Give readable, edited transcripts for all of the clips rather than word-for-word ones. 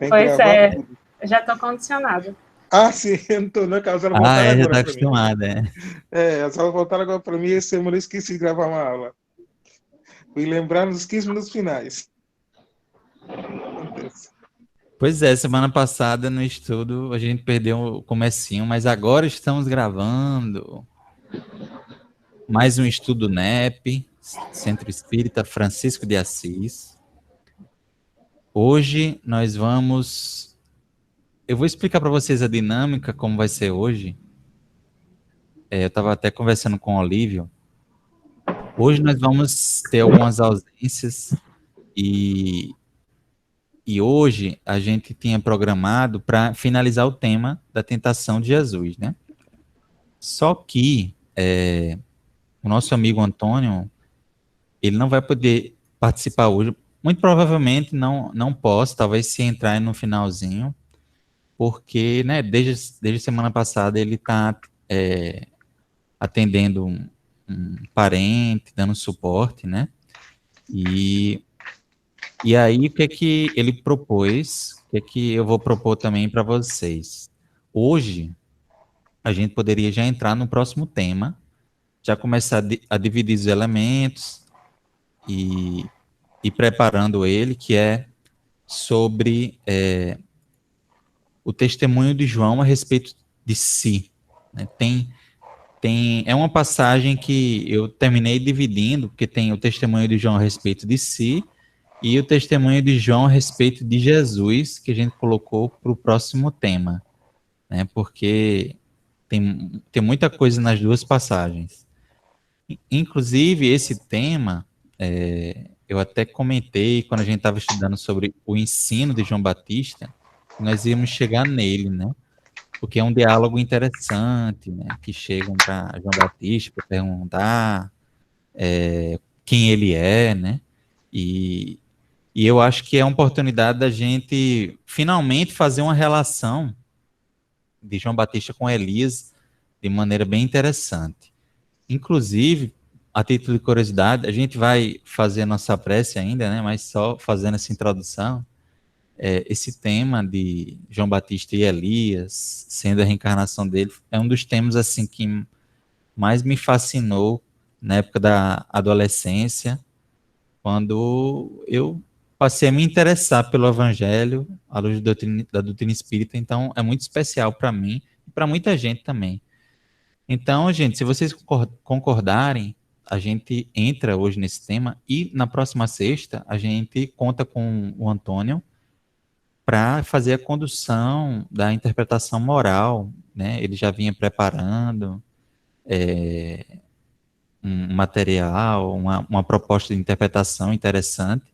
Tem que Pois gravar é, tudo. eu já estou condicionada. Ah, sim, eu não tô, não, que elas Ah, voltaram já agora tá para mim. acostumada, é. Elas voltaram agora para mim, essa semana eu esqueci de gravar uma aula. Fui lembrar nos 15 minutos finais. Acontece. Pois é, semana passada no estudo a gente perdeu o comecinho, mas agora estamos gravando mais um estudo NEP, Centro Espírita Francisco de Assis. Hoje nós vamos... Eu vou explicar para vocês a dinâmica, como vai ser hoje. Eu estava até conversando com o Olívio. Hoje nós vamos ter algumas ausências e hoje a gente tinha programado para finalizar o tema da tentação de Jesus, né? Só que o nosso amigo Antônio, ele não vai poder participar hoje. Muito provavelmente não posso, talvez se entrar no finalzinho, porque, né, desde semana passada ele está atendendo um parente, dando suporte, né? E aí, o que é que ele propôs? O que é que eu vou propor também para vocês? Hoje, a gente poderia já entrar no próximo tema, já começar a dividir os elementos e ir preparando ele, que é sobre o testemunho de João a respeito de si, né? É uma passagem que eu terminei dividindo, porque tem o testemunho de João a respeito de si e o testemunho de João a respeito de Jesus, que a gente colocou para o próximo tema, né? Porque tem muita coisa nas duas passagens. Inclusive, esse tema, eu até comentei quando a gente estava estudando sobre o ensino de João Batista, que nós íamos chegar nele, né? Porque é um diálogo interessante, né? Que chegam para João Batista para perguntar quem ele é, né? E, e eu acho que é uma oportunidade da gente finalmente fazer uma relação de João Batista com Elias de maneira bem interessante. Inclusive, a título de curiosidade, a gente vai fazer nossa prece ainda, né? Mas só fazendo essa introdução, esse tema de João Batista e Elias, sendo a reencarnação dele, é um dos temas assim que mais me fascinou na época da adolescência, quando eu passei a me interessar pelo Evangelho, à luz da doutrina espírita. Então, é muito especial para mim e para muita gente também. Então, gente, se vocês concordarem, a gente entra hoje nesse tema e na próxima sexta a gente conta com o Antônio para fazer a condução da interpretação moral, né? Ele já vinha preparando um material, uma proposta de interpretação interessante.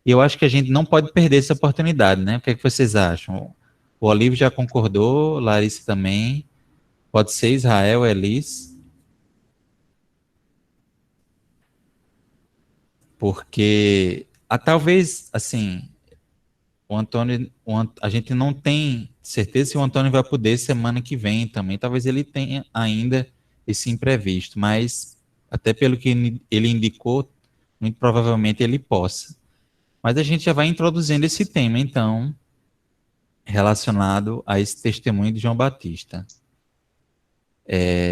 E eu acho que a gente não pode perder essa oportunidade, né? O que é que vocês acham? O Olívio já concordou, Larissa também. Pode ser Israel, Elis. Porque talvez, assim, o Antônio, a gente não tem certeza se o Antônio vai poder semana que vem também. Talvez ele tenha ainda esse imprevisto, mas até pelo que ele indicou, muito provavelmente ele possa. Mas a gente já vai introduzindo esse tema, então, relacionado a esse testemunho de João Batista.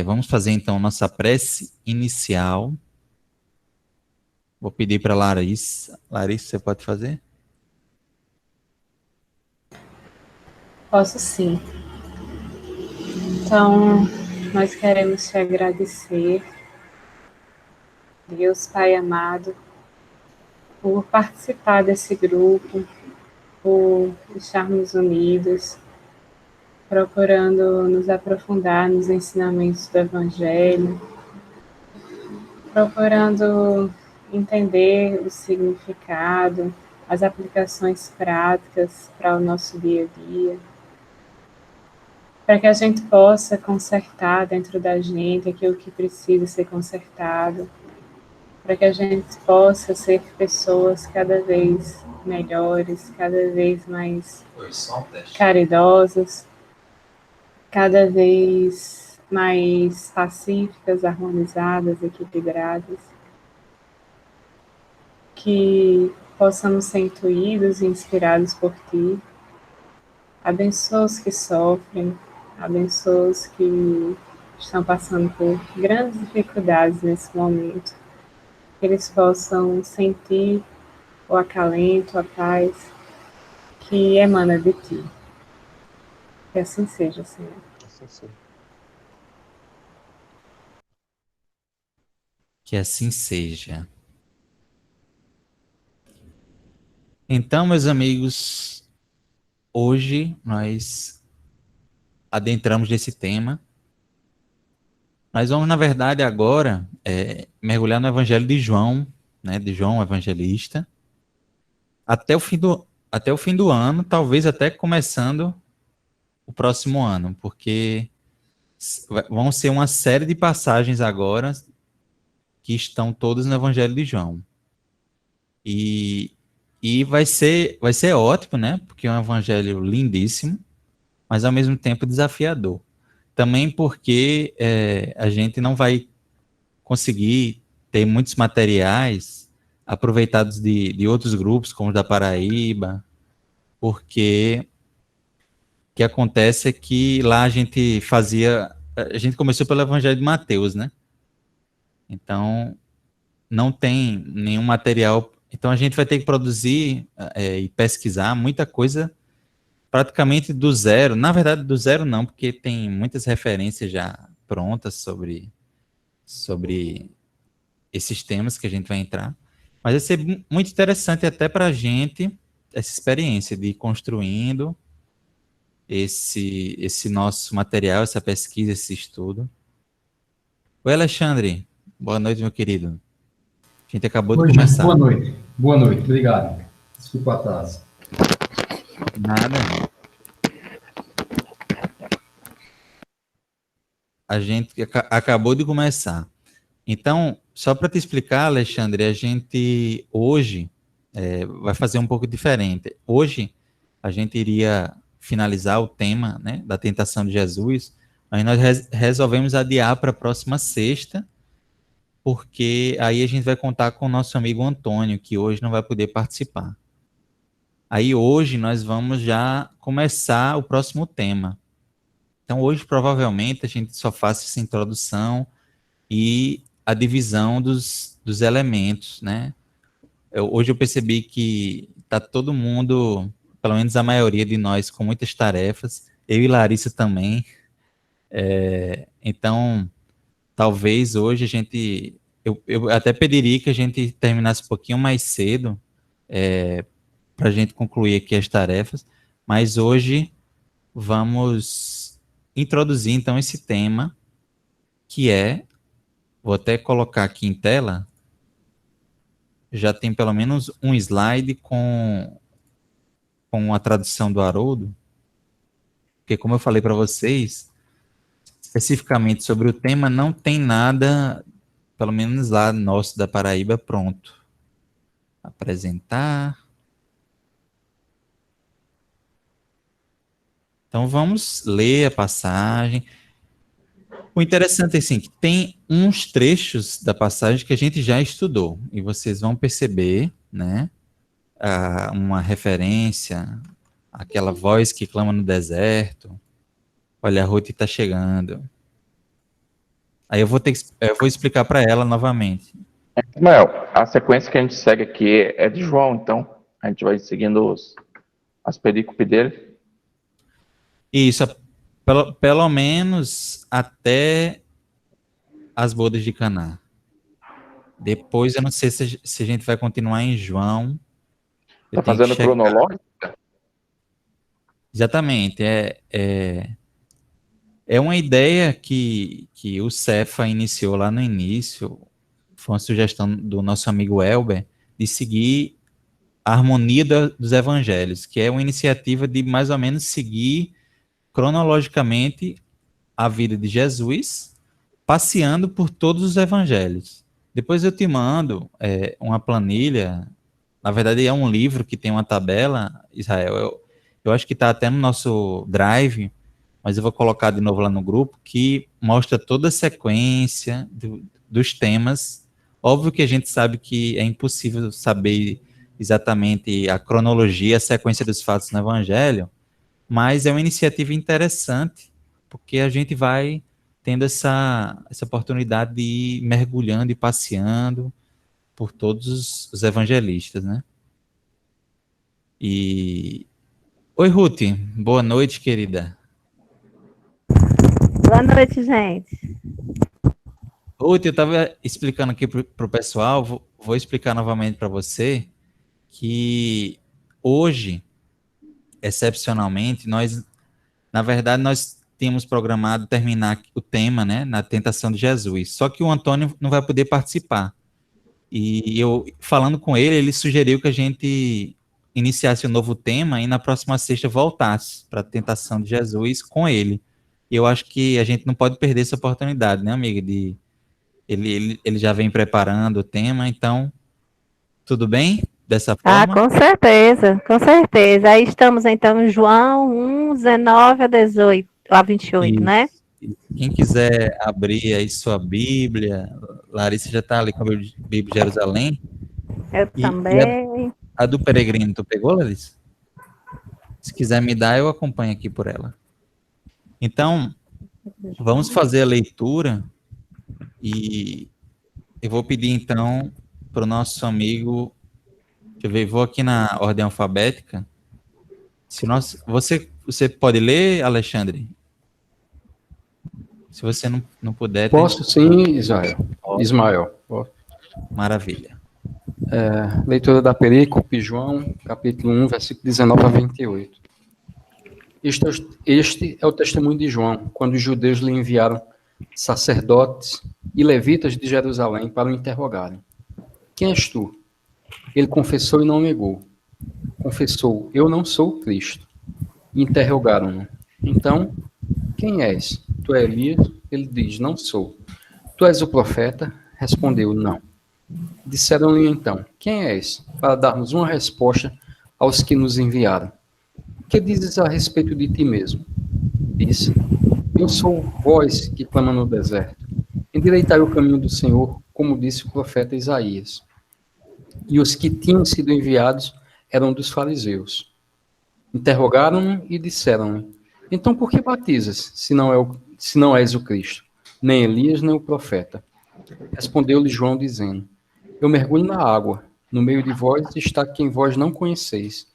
Vamos fazer, então, nossa prece inicial. Vou pedir para Larissa. Larissa, você pode fazer? Posso sim. Então, nós queremos te agradecer, Deus Pai amado, por participar desse grupo, por estarmos unidos, procurando nos aprofundar nos ensinamentos do Evangelho, procurando entender o significado, as aplicações práticas para o nosso dia a dia, para que a gente possa consertar dentro da gente aquilo que precisa ser consertado, para que a gente possa ser pessoas cada vez melhores, cada vez mais caridosas, cada vez mais pacíficas, harmonizadas, equilibradas, que possamos ser intuídos e inspirados por Ti, Abençoa os que sofrem, abençoa os que estão passando por grandes dificuldades nesse momento. Que eles possam sentir o acalento, a paz que emana de ti. Que assim seja, Senhor. Assim seja. Que assim seja. Então, meus amigos, hoje nós adentramos nesse tema. Nós vamos, na verdade, agora mergulhar no Evangelho de João, né, de João Evangelista, até o fim do ano, talvez até começando o próximo ano, porque vão ser uma série de passagens agora que estão todas no Evangelho de João. E, e vai ser ótimo, né? Porque é um evangelho lindíssimo, mas ao mesmo tempo desafiador. Também porque a gente não vai conseguir ter muitos materiais aproveitados de outros grupos, como o da Paraíba, porque o que acontece é que lá a gente começou pelo Evangelho de Mateus, né? Então, não tem nenhum material. Então, a gente vai ter que produzir e pesquisar muita coisa praticamente do zero. Na verdade, do zero não, porque tem muitas referências já prontas sobre esses temas que a gente vai entrar. Mas vai ser muito interessante até para a gente essa experiência de ir construindo esse nosso material, essa pesquisa, esse estudo. Oi, Alexandre. Boa noite, meu querido. A gente acabou de Oi, Jean. começar. Boa noite. Boa noite. Obrigado. Desculpa o atraso. Nada. A gente acabou de começar. Então, só para te explicar, Alexandre, a gente hoje vai fazer um pouco diferente. Hoje, a gente iria finalizar o tema, né, da tentação de Jesus, mas nós resolvemos adiar para a próxima sexta, porque aí a gente vai contar com o nosso amigo Antônio, que hoje não vai poder participar. Aí hoje nós vamos já começar o próximo tema. Então hoje provavelmente a gente só faça essa introdução e a divisão dos elementos, né? Hoje eu percebi que está todo mundo, pelo menos a maioria de nós, com muitas tarefas, eu e Larissa também. Então, talvez hoje a gente. Eu até pediria que a gente terminasse um pouquinho mais cedo, para a gente concluir aqui as tarefas, mas hoje vamos introduzir então esse tema, que vou até colocar aqui em tela, já tem pelo menos um slide com a tradução do Haroldo, porque como eu falei para vocês, especificamente sobre o tema, não tem nada, pelo menos lá nosso da Paraíba, pronto. Apresentar. Então vamos ler a passagem. O interessante é assim, que tem uns trechos da passagem que a gente já estudou, e vocês vão perceber, né, uma referência, aquela voz que clama no deserto, olha, a Ruth está chegando. Aí eu vou explicar para ela novamente. Ismael, a sequência que a gente segue aqui é de João, então a gente vai seguindo as perícopes dele. Isso, pelo menos até as bodas de Caná. Depois eu não sei se a gente vai continuar em João. Tá fazendo cronológico? Exatamente, é uma ideia que o Cefa iniciou lá no início, foi uma sugestão do nosso amigo Elber, de seguir a harmonia dos evangelhos, que é uma iniciativa de mais ou menos seguir cronologicamente a vida de Jesus, passeando por todos os evangelhos. Depois eu te mando uma planilha, na verdade é um livro que tem uma tabela, Israel, eu acho que está até no nosso Drive, mas eu vou colocar de novo lá no grupo, que mostra toda a sequência dos temas. Óbvio que a gente sabe que é impossível saber exatamente a cronologia, a sequência dos fatos no Evangelho, mas é uma iniciativa interessante, porque a gente vai tendo essa oportunidade de ir mergulhando e passeando por todos os evangelistas, né? E... Oi, Ruth. Boa noite, querida. Boa noite, gente. Ruth, eu estava explicando aqui para o pessoal, vou explicar novamente para você, que hoje, excepcionalmente, na verdade, nós tínhamos programado terminar o tema, né, na tentação de Jesus, só que o Antônio não vai poder participar. E eu, falando com ele, ele sugeriu que a gente iniciasse um novo tema e na próxima sexta voltasse para a tentação de Jesus com ele. E eu acho que a gente não pode perder essa oportunidade, né, amiga? Ele já vem preparando o tema, então, tudo bem? Dessa forma? Com certeza, com certeza. Aí estamos, então, em João 1, 19 a 18, a 28, né? Quem quiser abrir aí sua Bíblia, Larissa já está ali com a Bíblia de Jerusalém. Eu também. A do Peregrino, tu pegou, Larissa? Se quiser me dar, eu acompanho aqui por ela. Então, vamos fazer a leitura e eu vou pedir, então, para o nosso amigo, deixa eu ver, vou aqui na ordem alfabética. Você pode ler, Alexandre? Se você não puder... Posso sim, Ismael. Maravilha. Leitura da Perícope, João, capítulo 1, versículo 19 a 28. Este é o testemunho de João, quando os judeus lhe enviaram sacerdotes e levitas de Jerusalém para o interrogarem. Quem és tu? Ele confessou e não negou. Confessou, eu não sou o Cristo. Interrogaram-no. Então, quem és? Tu és Elias? Ele diz, não sou. Tu és o profeta? Respondeu, não. Disseram-lhe então, quem és? Para darmos uma resposta aos que nos enviaram. O que dizes a respeito de ti mesmo? Disse, eu sou voz que clama no deserto. Endireitai o caminho do Senhor, como disse o profeta Isaías. E os que tinham sido enviados eram dos fariseus. Interrogaram-no e disseram-lhe, então por que batizas, se não és o Cristo, nem Elias, nem o profeta? Respondeu-lhe João, dizendo, eu mergulho na água, no meio de vós está quem vós não conheceis,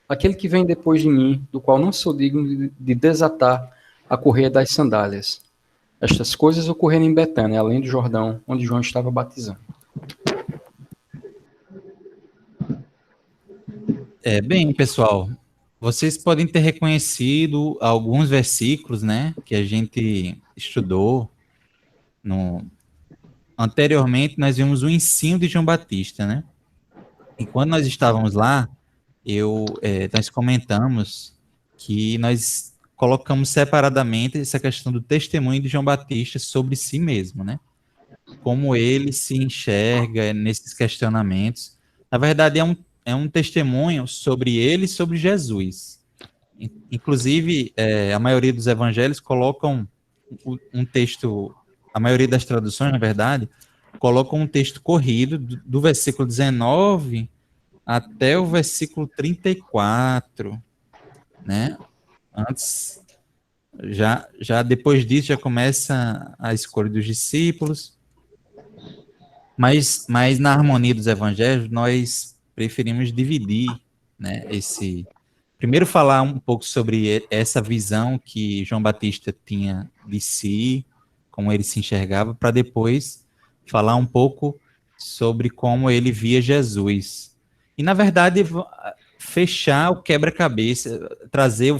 aquele que vem depois de mim, do qual não sou digno de desatar a correia das sandálias. Estas coisas ocorreram em Betânia, além do Jordão, onde João estava batizando. Bem, pessoal, vocês podem ter reconhecido alguns versículos, né, que a gente estudou anteriormente. Nós vimos o ensino de João Batista, né? E quando nós estávamos lá, nós comentamos que nós colocamos separadamente essa questão do testemunho de João Batista sobre si mesmo, né? Como ele se enxerga nesses questionamentos. Na verdade, é um testemunho sobre ele e sobre Jesus. Inclusive, a maioria dos evangelhos colocam um texto, a maioria das traduções, na verdade, colocam um texto corrido do versículo 19 até o versículo 34, né? Antes, já depois disso, já começa a escolha dos discípulos, mas na harmonia dos evangelhos, nós preferimos dividir, né, primeiro falar um pouco sobre essa visão que João Batista tinha de si, como ele se enxergava, para depois falar um pouco sobre como ele via Jesus. E, na verdade, fechar o quebra-cabeça, trazer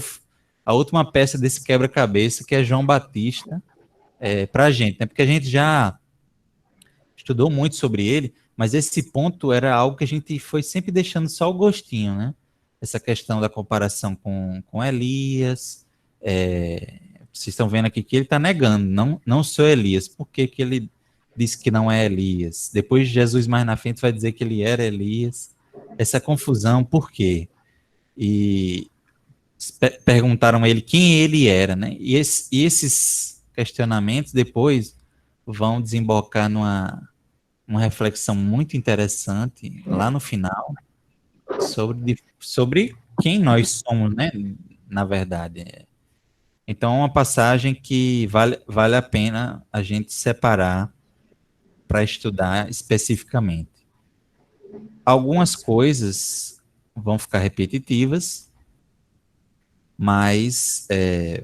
a última peça desse quebra-cabeça, que é João Batista, para a gente, né? Porque a gente já estudou muito sobre ele, mas esse ponto era algo que a gente foi sempre deixando só o gostinho, né? Essa questão da comparação com Elias. Vocês estão vendo aqui que ele está negando, não sou Elias. Por que ele disse que não é Elias? Depois Jesus, mais na frente, vai dizer que ele era Elias. Essa confusão, por quê? E perguntaram a ele quem ele era, né? E esses questionamentos depois vão desembocar numa reflexão muito interessante lá no final sobre quem nós somos, né? na verdade. Então, é uma passagem que vale a pena a gente separar para estudar especificamente. Algumas coisas vão ficar repetitivas, mas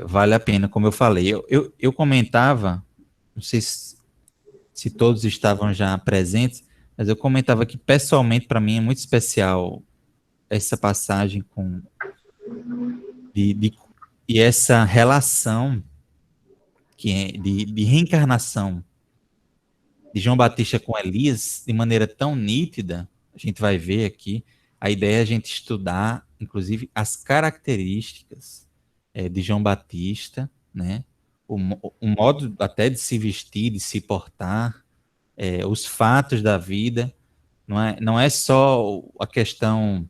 vale a pena, como eu falei. Eu comentava, não sei se todos estavam já presentes, mas eu comentava que, pessoalmente, para mim é muito especial essa passagem e essa relação de reencarnação de João Batista com Elias de maneira tão nítida. A gente vai ver aqui. A ideia é a gente estudar, inclusive, as características de João Batista, né? O modo até de se vestir, de se portar, os fatos da vida. Não é só a questão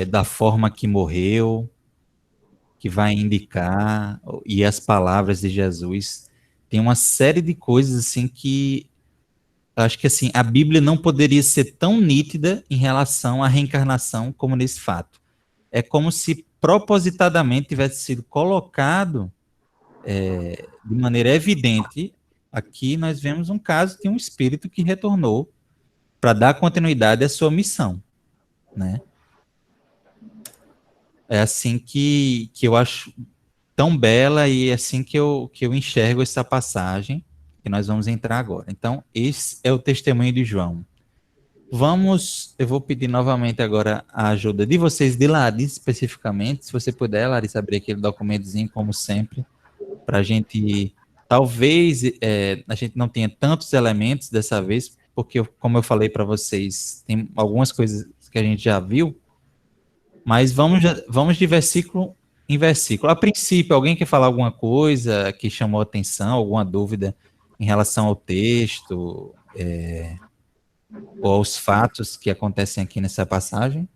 da forma que morreu, que vai indicar, e as palavras de Jesus. Tem uma série de coisas assim que acho que assim a Bíblia não poderia ser tão nítida em relação à reencarnação como nesse fato. É como se propositadamente tivesse sido colocado de maneira evidente. Aqui nós vemos um caso de um espírito que retornou para dar continuidade à sua missão, né? É assim que eu acho tão bela e é assim que eu enxergo essa passagem que nós vamos entrar agora. Então, esse é o testemunho de João. Eu vou pedir novamente agora a ajuda de vocês, de Larissa especificamente, se você puder, Larissa, abrir aquele documentozinho, como sempre, para a gente, talvez a gente não tenha tantos elementos dessa vez, porque, como eu falei para vocês, tem algumas coisas que a gente já viu, mas vamos de versículo em versículo. A princípio, alguém quer falar alguma coisa que chamou a atenção, alguma dúvida em relação ao texto, ou aos fatos que acontecem aqui nessa passagem?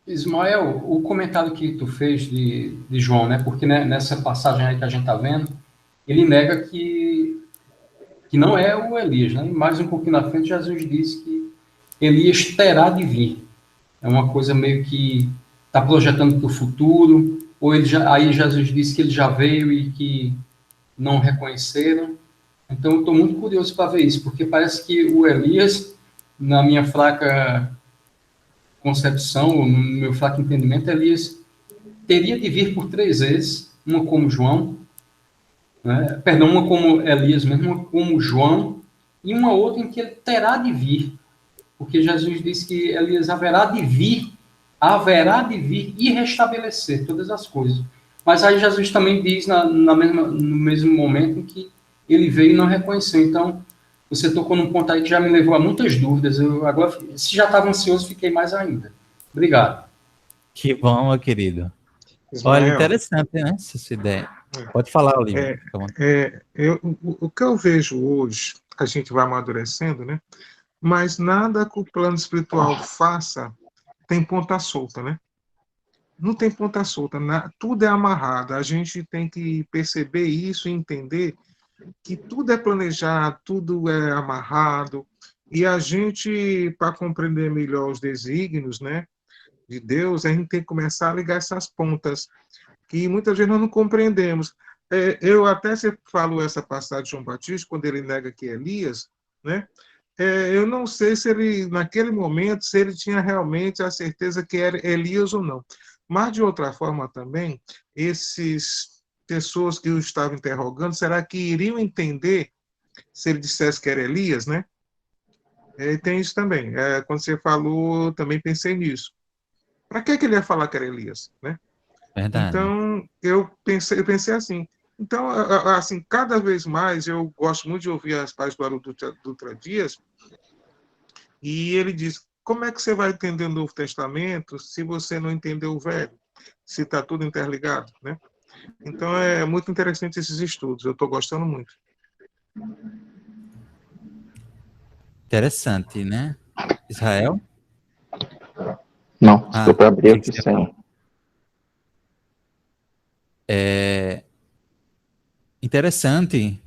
Ismael, o comentário que tu fez de João, né? Porque nessa passagem aí que a gente está vendo, ele nega que não é o Elias, né? E mais um pouquinho na frente, Jesus disse que Elias terá de vir. É uma coisa meio que está projetando para o futuro, ou aí Jesus disse que ele já veio e que não reconheceram. Então, eu estou muito curioso para ver isso, porque parece que o Elias, na minha fraca concepção, no meu fraco entendimento, Elias teria de vir por 3 vezes, uma como João, né? Perdão, uma como Elias mesmo, uma como João, e uma outra em que ele terá de vir, porque Jesus disse que Elias haverá de vir e restabelecer todas as coisas. Mas aí Jesus também diz no mesmo momento em que ele veio e não reconheceu. Então, você tocou num ponto aí que já me levou a muitas dúvidas. Eu agora, se já estava ansioso, fiquei mais ainda. Obrigado. Que bom, meu querido. Ismael, Olha, interessante, né, essa ideia. Pode falar, Olívio. o que eu vejo hoje, a gente vai amadurecendo, né? Mas nada que o plano espiritual faça tem ponta solta, né? Não tem ponta solta, tudo é amarrado. A gente tem que perceber isso e entender que tudo é planejado, tudo é amarrado, e a gente, para compreender melhor os desígnios, né, de Deus, a gente tem que começar a ligar essas pontas, que muitas vezes nós não compreendemos. Eu até você falou essa passagem de João Batista, quando ele nega que é Elias, né? Eu não sei se ele, naquele momento, se ele tinha realmente a certeza que era Elias ou não. Mas, de outra forma também, essas pessoas que o estavam interrogando, será que iriam entender se ele dissesse que era Elias, né? Tem isso também. Quando você falou, também pensei nisso. Para que ele ia falar que era Elias, né? Verdade. Então, eu pensei assim. Então, assim, cada vez mais eu gosto muito de ouvir as páginas do Haroldo Dutra Dias, e ele diz: como é que você vai entender o Novo Testamento se você não entendeu o Velho? Se está tudo interligado, né? Então, é muito interessante esses estudos. Eu estou gostando muito. Interessante, né? Israel? Não, estou para abrir aqui você sem. Interessante.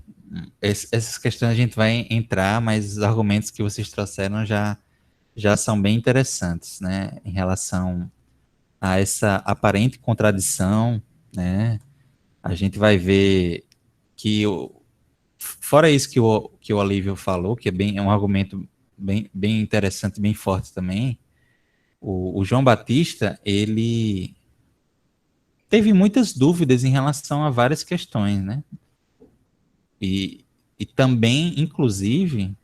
Essas questões a gente vai entrar, mas os argumentos que vocês trouxeram já são bem interessantes, né? Em relação a essa aparente contradição, né? A gente vai ver que, fora isso que o Olívio falou, que é um argumento bem interessante, bem forte também, o João Batista, ele teve muitas dúvidas em relação a várias questões, né? E também, inclusive,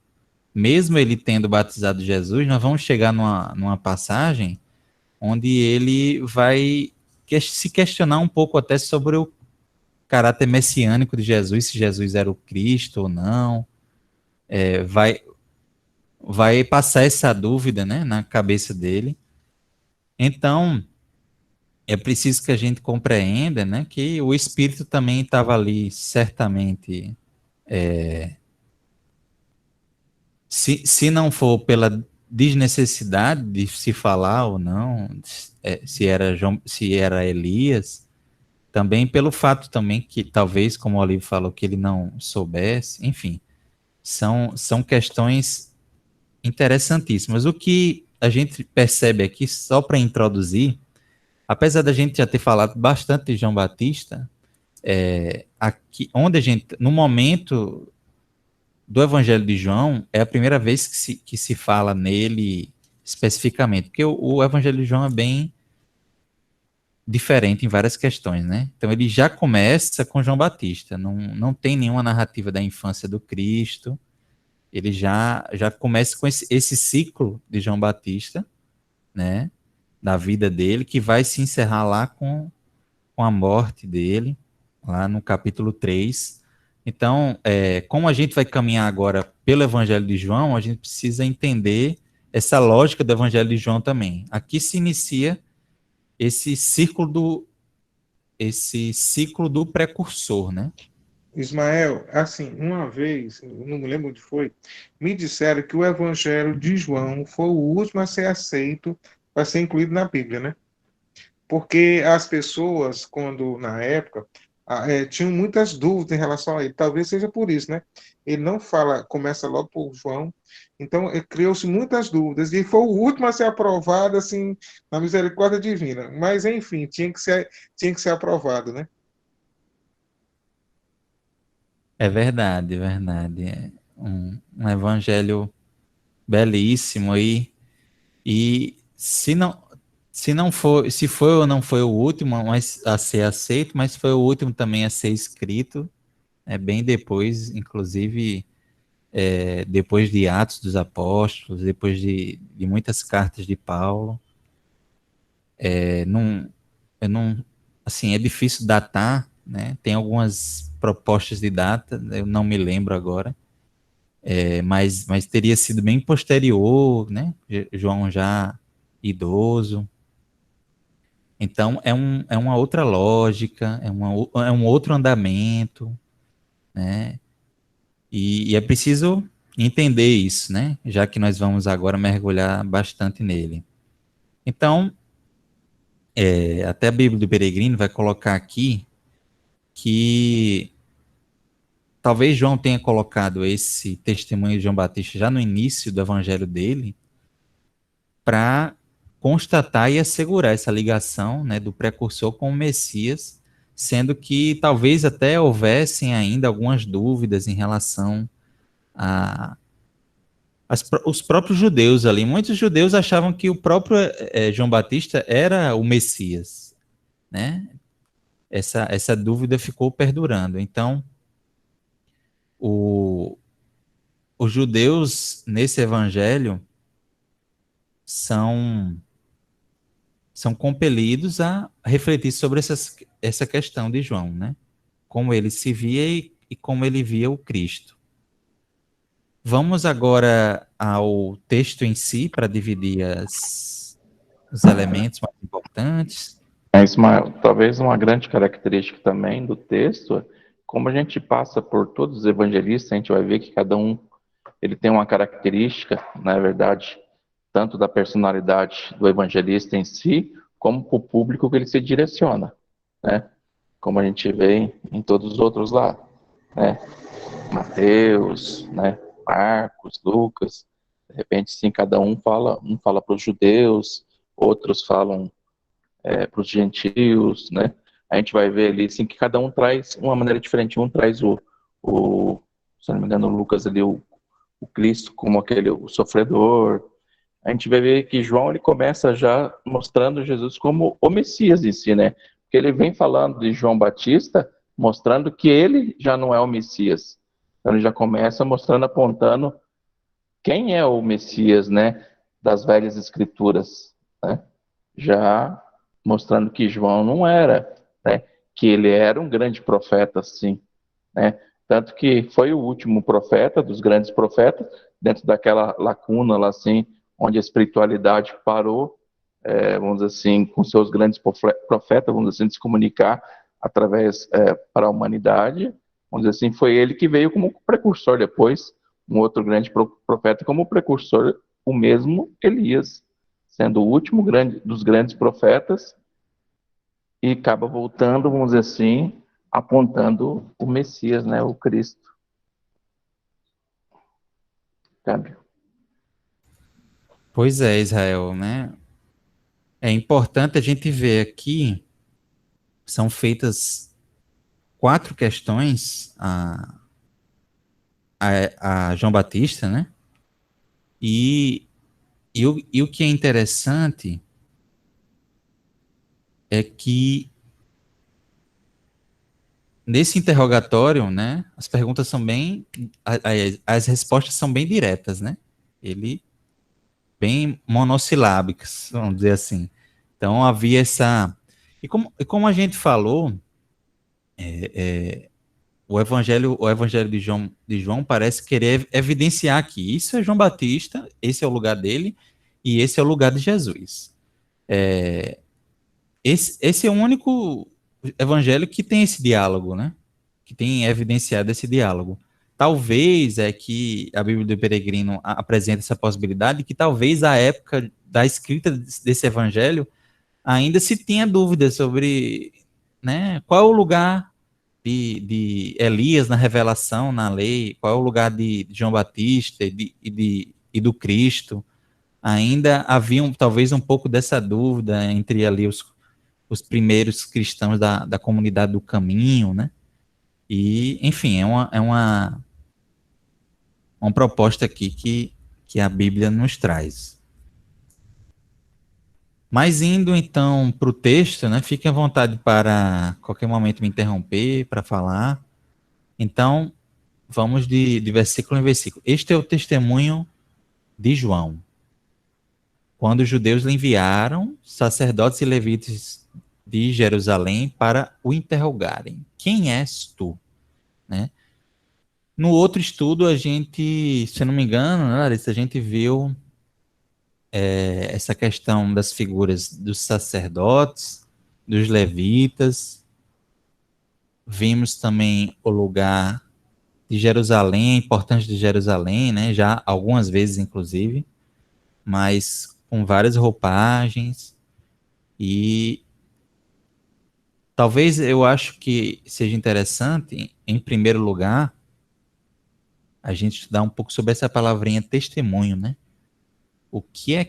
mesmo ele tendo batizado Jesus, nós vamos chegar numa passagem onde ele vai se questionar um pouco até sobre o caráter messiânico de Jesus, se Jesus era o Cristo ou não. Vai passar essa dúvida, né, na cabeça dele. Então, é preciso que a gente compreenda, né, que o Espírito também estava ali, certamente, se não for pela desnecessidade de se falar ou não, se era Elias, também pelo fato também que talvez, como o Olívio falou, que ele não soubesse, enfim, são questões interessantíssimas. O que a gente percebe aqui, só para introduzir, apesar da gente já ter falado bastante de João Batista, aqui, onde a gente, no momento do Evangelho de João, é a primeira vez que se fala nele especificamente, porque o Evangelho de João é bem diferente em várias questões, né? Então ele já começa com João Batista, não tem nenhuma narrativa da infância do Cristo, ele já começa com esse ciclo de João Batista, né? Da vida dele, que vai se encerrar lá com a morte dele, lá no capítulo 3. Então, como a gente vai caminhar agora pelo Evangelho de João, a gente precisa entender essa lógica do Evangelho de João também. Aqui se inicia esse ciclo do precursor, né? Ismael, assim, uma vez, não me lembro onde foi, me disseram que o Evangelho de João foi o último a ser aceito para ser incluído na Bíblia, né? Porque as pessoas, quando na época, tinham muitas dúvidas em relação a ele. Talvez seja por isso, né? Ele não fala, começa logo por João. Então, criou-se muitas dúvidas e foi o último a ser aprovado, assim, na misericórdia divina. Mas, enfim, tinha que ser aprovado, né? É verdade, é verdade. É um evangelho belíssimo e se foi ou não foi o último a ser aceito, mas foi o último também a ser escrito, bem depois, inclusive depois de Atos dos Apóstolos, depois de muitas cartas de Paulo. Não, eu não, assim, é difícil datar, né? Tem algumas propostas de data, eu não me lembro agora, mas teria sido bem posterior, né? João já idoso. Então, é uma outra lógica, é um outro andamento, né? E é preciso entender isso, né? Já que nós vamos agora mergulhar bastante nele. Então, até a Bíblia do Peregrino vai colocar aqui que talvez João tenha colocado esse testemunho de João Batista já no início do evangelho dele, para constatar e assegurar essa ligação, né, do precursor com o Messias, sendo que talvez até houvessem ainda algumas dúvidas em relação os próprios judeus ali. Muitos judeus achavam que o próprio João Batista era o Messias, né? Essa dúvida ficou perdurando. Então, os judeus nesse evangelho são compelidos a refletir sobre essa questão de João, né? Como ele se via e como ele via o Cristo. Vamos agora ao texto em si, para dividir os elementos mais importantes. Ismael, talvez uma grande característica também do texto, como a gente passa por todos os evangelistas, a gente vai ver que cada um ele tem uma característica, na verdade, tanto da personalidade do evangelista em si, como para o público que ele se direciona, né? Como a gente vê em todos os outros lá, né? Mateus, né? Marcos, Lucas, de repente, sim, cada um fala para os judeus, outros falam para os gentios, né? A gente vai ver ali assim, que cada um traz uma maneira diferente. Um traz se não me engano, o Lucas ali, o Cristo como o sofredor. A gente vai ver que João ele começa já mostrando Jesus como o Messias em si, né? Porque ele vem falando de João Batista, mostrando que ele já não é o Messias. Então ele já começa mostrando, apontando quem é o Messias, né? Das velhas escrituras, né? Já mostrando que João não era, né? Que ele era um grande profeta, sim, né? Tanto que foi o último profeta dos grandes profetas, dentro daquela lacuna lá, assim, onde a espiritualidade parou, vamos dizer assim, com seus grandes profetas, vamos dizer assim, de se comunicar através para a humanidade. Vamos dizer assim, foi ele que veio como precursor depois, um outro grande profeta como precursor, o mesmo Elias, sendo o último dos grandes profetas, e acaba voltando, vamos dizer assim, apontando o Messias, né, o Cristo. Sabe? Pois é, Israel, né? É importante a gente ver aqui, são feitas 4 questões a João Batista, né? E o que é interessante é que nesse interrogatório, né, as perguntas são bem, as respostas são bem diretas, né? Ele bem monossilábicas, vamos dizer assim. Então havia essa e como a gente falou, o evangelho de João parece querer evidenciar que isso é João Batista, esse é o lugar dele e esse é o lugar de Jesus. Esse é o único evangelho que tem esse diálogo, né? Que tem evidenciado esse diálogo. Talvez é que a Bíblia do Peregrino apresenta essa possibilidade que talvez a época da escrita desse evangelho ainda se tenha dúvida sobre, né, qual é o lugar de Elias na revelação, na lei, qual é o lugar de João Batista e do Cristo. Ainda havia talvez um pouco dessa dúvida entre ali os primeiros cristãos da comunidade do caminho, né? E, enfim, uma proposta aqui que a Bíblia nos traz. Mas indo então para o texto, né? Fiquem à vontade para qualquer momento me interromper para falar. Então, vamos de versículo em versículo. Este é o testemunho de João. Quando os judeus lhe enviaram, sacerdotes e levitas de Jerusalém para o interrogarem. Quem és tu? Né? No outro estudo, a gente, se eu não me engano, né, Larissa, a gente viu essa questão das figuras dos sacerdotes, dos levitas. Vimos também o lugar de Jerusalém, a importância de Jerusalém, né? Já algumas vezes, inclusive, mas com várias roupagens. E talvez eu acho que seja interessante, em primeiro lugar, a gente estudar um pouco sobre essa palavrinha testemunho, né? O que é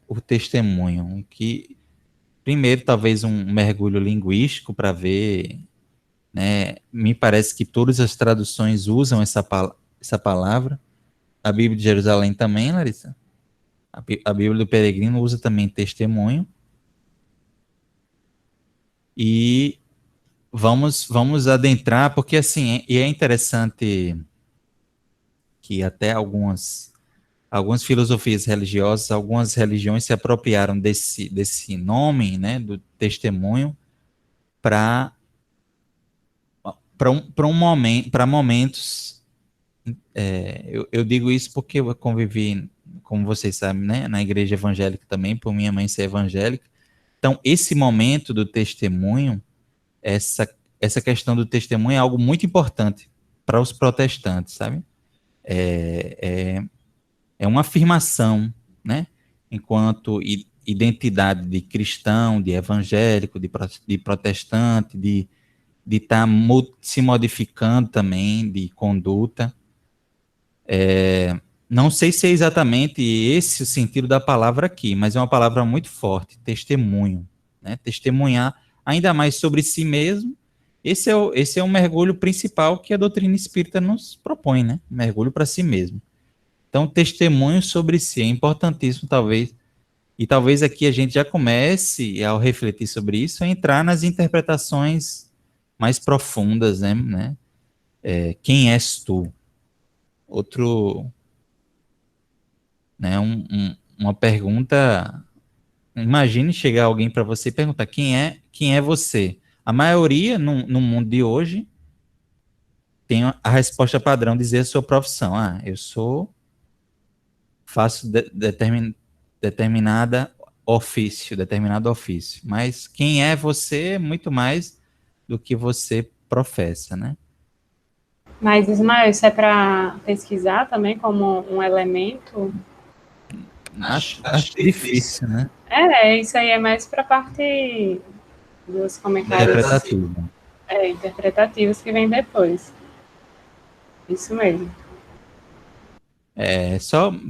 o testemunho? Primeiro, talvez um mergulho linguístico para ver, né? Me parece que todas as traduções usam essa palavra. A Bíblia de Jerusalém também, Larissa? A Bíblia do Peregrino usa também testemunho. E vamos adentrar, porque assim, é interessante que até algumas filosofias religiosas, algumas religiões se apropriaram desse nome, né, do testemunho, para momentos. Eu digo isso porque eu convivi, como vocês sabem, né, na igreja evangélica também, por minha mãe ser evangélica. Então, esse momento do testemunho, essa questão do testemunho é algo muito importante para os protestantes, sabe? É uma afirmação, né? Enquanto identidade de cristão, de evangélico, de protestante, de estar se modificando também de conduta. Não sei se é exatamente esse o sentido da palavra aqui, mas é uma palavra muito forte, testemunho, né? Testemunhar ainda mais sobre si mesmo. Esse é o mergulho principal que a doutrina espírita nos propõe, né? Mergulho para si mesmo. Então, testemunho sobre si é importantíssimo, talvez. E talvez aqui a gente já comece, ao refletir sobre isso, a entrar nas interpretações mais profundas, né? Quem és tu? Outro, né? Uma pergunta. Imagine chegar alguém para você e perguntar quem é você? A maioria no mundo de hoje tem a resposta padrão dizer a sua profissão. Eu faço determinado ofício. Mas quem é você é muito mais do que você professa, né? Mas, Ismael, isso é para pesquisar também como um elemento? Acho difícil, né? Isso aí é mais para a parte dos comentários interpretativos que vem depois. Isso mesmo.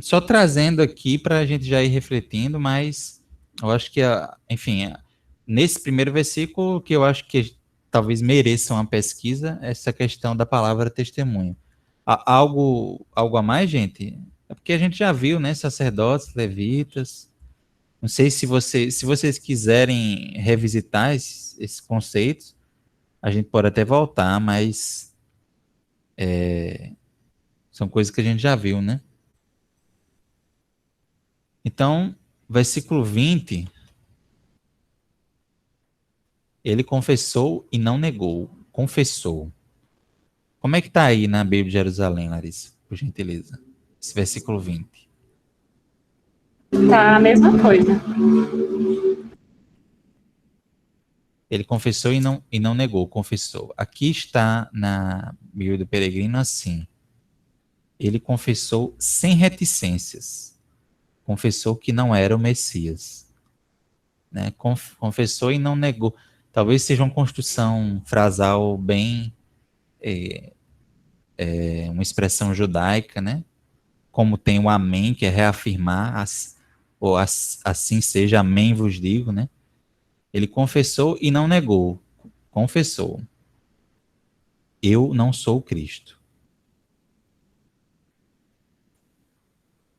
Só trazendo aqui para a gente já ir refletindo, mas eu acho que, enfim, nesse primeiro versículo, que eu acho que talvez mereça uma pesquisa, essa questão da palavra testemunho. Algo a mais, gente? É porque a gente já viu, né, sacerdotes, levitas. Não sei se vocês quiserem revisitar esses conceitos, a gente pode até voltar, mas são coisas que a gente já viu, né? Então, versículo 20, ele confessou e não negou. Confessou. Como é que está aí na Bíblia de Jerusalém, Larissa? Por gentileza. Esse versículo 20. Tá a mesma coisa. Ele confessou e não negou, confessou. Aqui está na Bíblia do Peregrino assim. Ele confessou sem reticências. Confessou que não era o Messias. Né? Confessou e não negou. Talvez seja uma construção frasal bem... uma expressão judaica, né? Como tem o amém, que é reafirmar, ou assim seja, amém vos digo, né? Ele confessou e não negou. Confessou. Eu não sou Cristo.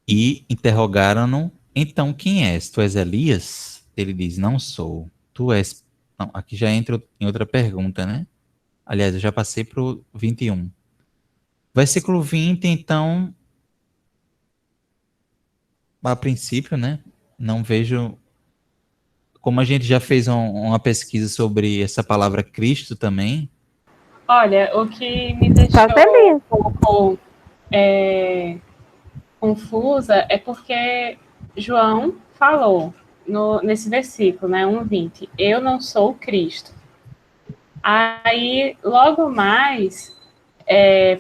E interrogaram-no, então quem és? Tu és Elias? Ele diz, não sou. Tu és... Não, aqui já entra em outra pergunta, né? Aliás, eu já passei para o 21. Versículo 20, então, a princípio, né? Não vejo... Como a gente já fez uma pesquisa sobre essa palavra Cristo também. Olha, o que me deixou um pouco confusa é porque João falou nesse versículo, né, 1:20, eu não sou o Cristo. Aí, logo mais,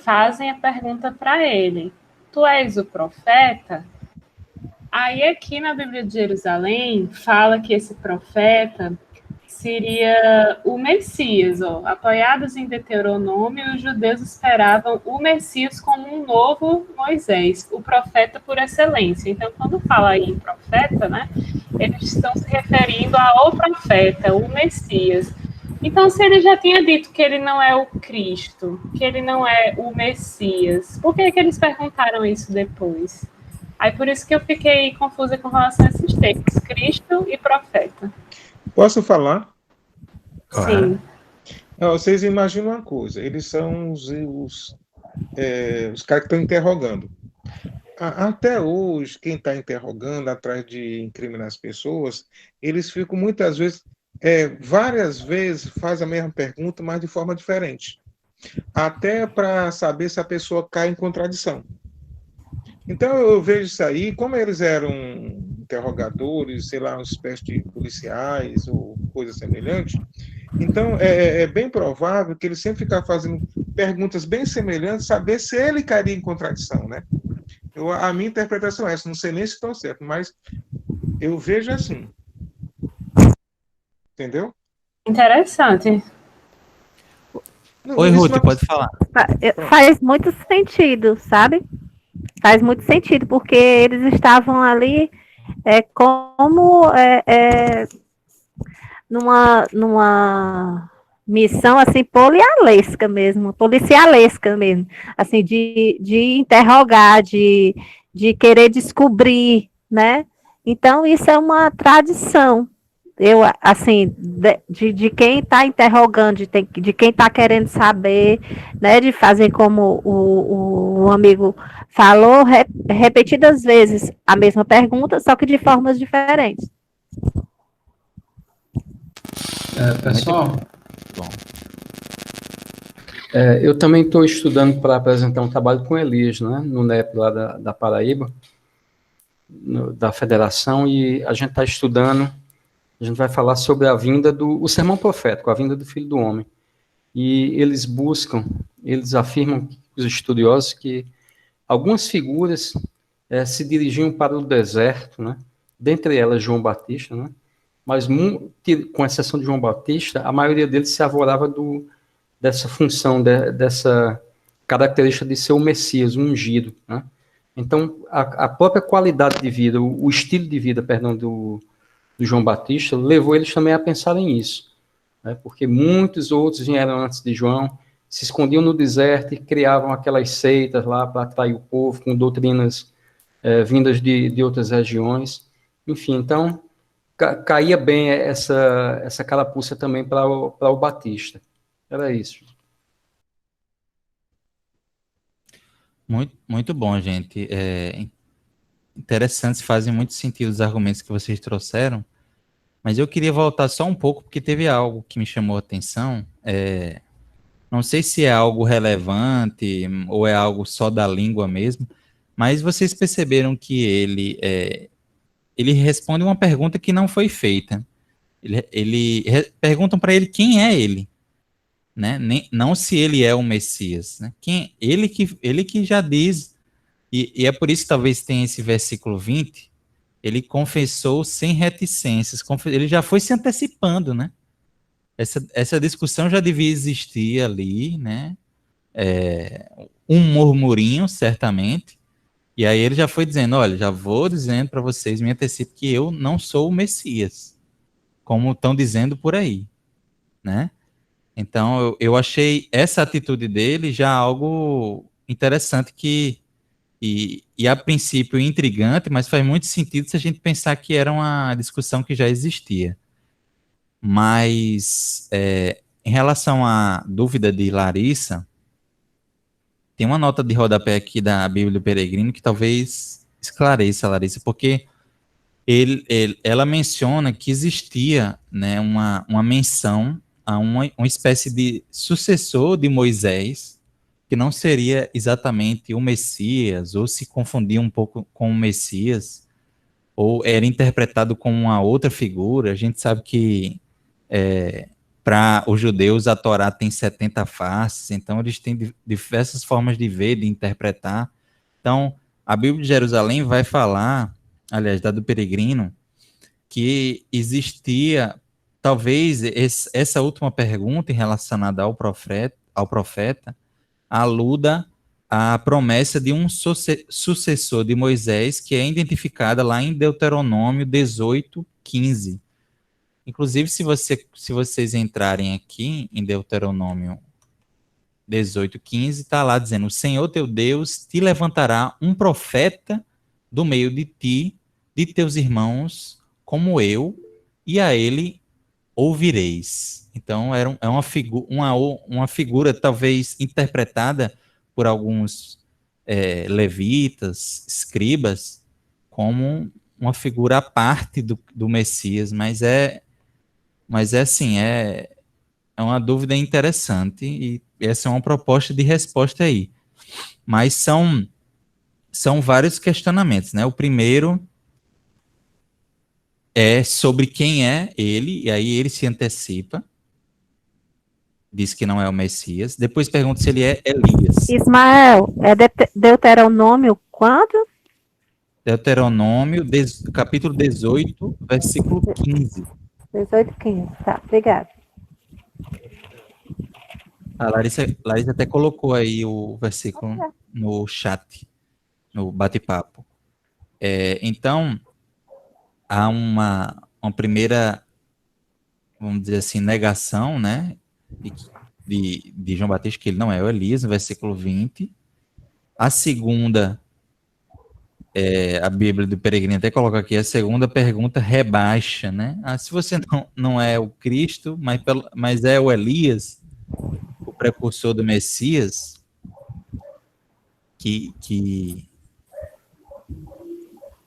fazem a pergunta para ele, tu és o profeta? Aí, aqui na Bíblia de Jerusalém, fala que esse profeta seria o Messias. Apoiados em Deuteronômio, os judeus esperavam o Messias como um novo Moisés, o profeta por excelência. Então, quando fala aí em profeta, né, eles estão se referindo ao profeta, o Messias. Então, se ele já tinha dito que ele não é o Cristo, que ele não é o Messias, por que eles perguntaram isso depois? Aí, por isso que eu fiquei confusa com relação a esses textos, Cristo e profeta. Posso falar? Sim. Vocês imaginam uma coisa, eles são os caras que estão interrogando. Até hoje, quem está interrogando, atrás de incriminar as pessoas, eles ficam muitas vezes, várias vezes, faz a mesma pergunta, mas de forma diferente. Até para saber se a pessoa cai em contradição. Então, eu vejo isso aí, como eles eram interrogadores, sei lá, uma espécie de policiais ou coisa semelhante, então é bem provável que eles sempre ficaram fazendo perguntas bem semelhantes, saber se ele cairia em contradição, né? A minha interpretação é essa, não sei nem se estou certo, mas eu vejo assim. Entendeu? Interessante. Oi, Ruth, pode falar. Faz muito sentido, sabe? Faz muito sentido, porque eles estavam ali como numa missão assim policialesca mesmo, assim de interrogar, de querer descobrir, né? Então isso é uma tradição. Eu, assim, de quem está interrogando, de quem está querendo saber, né, de fazer como o amigo falou, repetidas vezes a mesma pergunta, só que de formas diferentes. Pessoal, Bom, Eu também estou estudando para apresentar um trabalho com Elias, né, no NEP lá da Paraíba, da Federação, e a gente está estudando, a gente vai falar sobre a vinda o sermão profético, a vinda do Filho do Homem. E eles afirmam, os estudiosos, que algumas figuras se dirigiam para o deserto, né, dentre elas João Batista, né, mas, com exceção de João Batista, a maioria deles se arvorava dessa função, dessa característica de ser o Messias, o ungido, né? Então, a própria qualidade de vida, o estilo de vida, perdão, do João Batista, levou eles também a pensarem nisso, né? Porque muitos outros vieram antes de João, se escondiam no deserto e criavam aquelas seitas lá para atrair o povo, com doutrinas vindas de outras regiões. Enfim, então, caía bem essa carapuça também para o Batista. Era isso. muito, muito bom, gente. Interessantes, fazem muito sentido os argumentos que vocês trouxeram, mas eu queria voltar só um pouco, porque teve algo que me chamou a atenção. Não sei se é algo relevante ou é algo só da língua mesmo, mas vocês perceberam que ele responde uma pergunta que não foi feita. Perguntam para ele quem é ele, né? Não se ele é o Messias, né? Ele que já diz, e é por isso que talvez tenha esse versículo 20, ele confessou sem reticências, ele já foi se antecipando, né? Essa discussão já devia existir ali, né? Um murmurinho, certamente, e aí ele já foi dizendo, olha, já vou dizendo para vocês, me antecipo que eu não sou o Messias, como estão dizendo por aí, né? Então, eu achei essa atitude dele já algo interessante e a princípio intrigante, mas faz muito sentido se a gente pensar que era uma discussão que já existia. Mas, em relação à dúvida de Larissa, tem uma nota de rodapé aqui da Bíblia do Peregrino que talvez esclareça, Larissa, porque ela menciona que existia, né, uma menção a uma espécie de sucessor de Moisés, que não seria exatamente o Messias, ou se confundia um pouco com o Messias, ou era interpretado como uma outra figura. A gente sabe que para os judeus a Torá tem 70 faces, então eles têm diversas formas de ver, de interpretar. Então, a Bíblia de Jerusalém vai falar, aliás, da do Peregrino, que existia, talvez essa última pergunta relacionada ao profeta aluda à promessa de um sucessor de Moisés, que é identificada lá em Deuteronômio 18:15. Inclusive, se vocês entrarem aqui em Deuteronômio 18:15, está lá dizendo: o Senhor teu Deus te levantará um profeta do meio de ti, de teus irmãos, como eu, e a ele ouvireis. Então, é uma figura talvez interpretada por alguns levitas, escribas, como uma figura à parte do Messias, mas assim, é uma dúvida interessante e essa é uma proposta de resposta aí. Mas são vários questionamentos, né? O primeiro é sobre quem é ele, e aí ele se antecipa, diz que não é o Messias. Depois pergunta se ele é Elias. Ismael, Deuteronômio quanto? Deuteronômio, capítulo 18, versículo 15. 18:15. Tá, obrigada. A Larissa até colocou aí o versículo no chat, no bate-papo. Então, há uma primeira vamos dizer assim, negação, né, de João Batista, que ele não é o Elias, no versículo 20. A segunda, a Bíblia do Peregrino até coloca aqui, a segunda pergunta rebaixa, né? Se você não é o Cristo, mas é o Elias, o precursor do Messias, que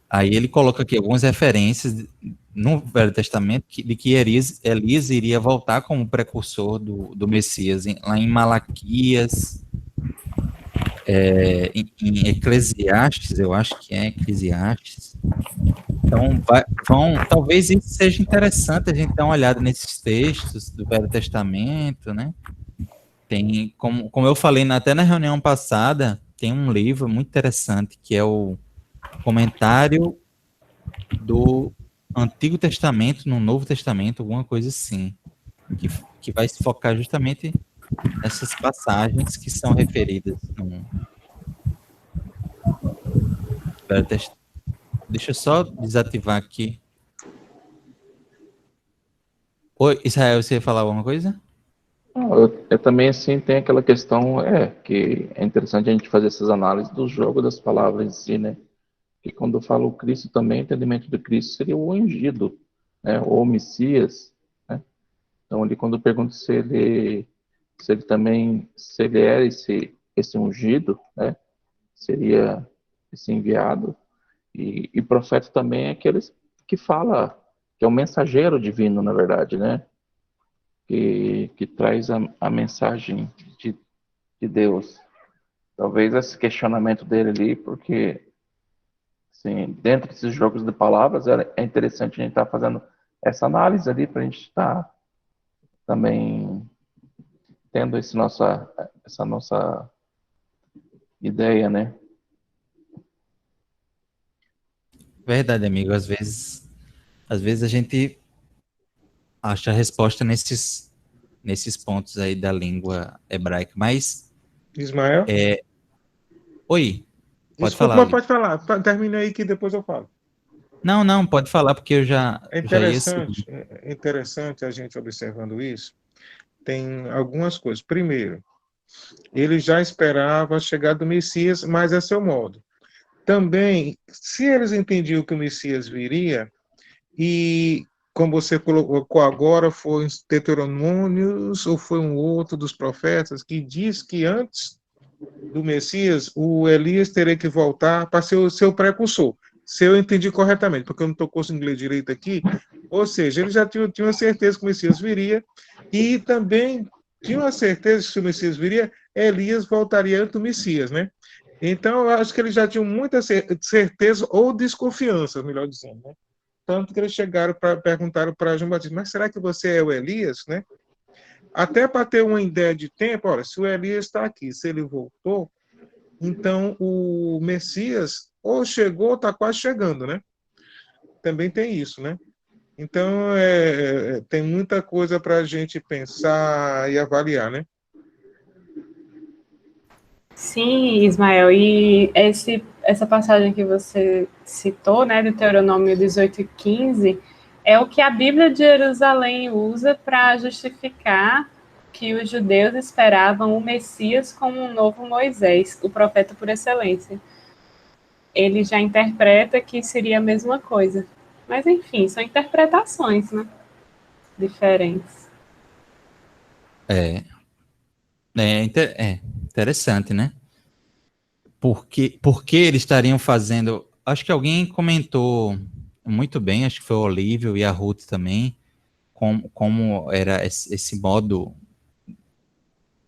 aí ele coloca aqui algumas referências no Velho Testamento de que Elias iria voltar como precursor do Messias, lá em Malaquias, em Eclesiastes, eu acho que é Eclesiastes. Então, talvez isso seja interessante a gente dar uma olhada nesses textos do Velho Testamento, né? Tem, como eu falei até na reunião passada, tem um livro muito interessante que é o Comentário do Antigo Testamento no Novo Testamento, alguma coisa assim, que vai se focar justamente nessas passagens que são referidas no Velho Testamento. Deixa eu só desativar aqui. Oi, Israel, você ia falar alguma coisa? Eu também, assim, tem aquela questão, que é interessante a gente fazer essas análises do jogo das palavras em si, né? Que quando eu falo Cristo também, o entendimento de Cristo seria o ungido, né? Ou Messias, né? Então, ali quando eu pergunto se ele era esse ungido, né? Seria esse enviado. E profeta também é aquele que fala, que é o mensageiro divino, na verdade, né? Que traz a mensagem de Deus. Talvez esse questionamento dele ali, porque assim, dentro desses jogos de palavras, é interessante a gente estar fazendo essa análise ali para a gente estar também tendo essa nossa ideia, né? Verdade, amigo. Às vezes a gente acha a resposta nesses pontos aí da língua hebraica. Mas, Ismael? oi, pode Desculpa, falar, mas Ali. pode falar. Termina aí que depois eu falo. Não, pode falar, porque eu já ia seguir. É interessante a gente observando isso. Tem algumas coisas. Primeiro, ele já esperava a chegada do Messias, mas a seu modo. Também, se eles entendiam que o Messias viria, e como você colocou agora, foi em Deuteronômios ou foi um outro dos profetas que diz que antes do Messias, o Elias teria que voltar para ser o seu precursor. Se eu entendi corretamente, porque eu não estou conseguindo ler direito aqui, ou seja, ele já tinha certeza que o Messias viria, e também tinha a certeza que se o Messias viria, Elias voltaria antes do Messias, né? Então, eu acho que eles já tinham muita certeza ou desconfiança, melhor dizendo, né? Tanto que eles perguntaram para João Batista, mas será que você é o Elias, né? Até para ter uma ideia de tempo, olha, se o Elias está aqui, se ele voltou, então o Messias ou chegou ou está quase chegando, né? Também tem isso, né? Então, tem muita coisa para a gente pensar e avaliar, né? Sim, Ismael, e essa passagem que você citou, né, do Deuteronômio 18:15, é o que a Bíblia de Jerusalém usa para justificar que os judeus esperavam o Messias como um novo Moisés, o profeta por excelência. Ele já interpreta que seria a mesma coisa. Mas, enfim, são interpretações, né, diferentes. Interessante, né? Por que eles estariam fazendo... Acho que alguém comentou muito bem, acho que foi o Olívio e a Ruth também, como era esse modo,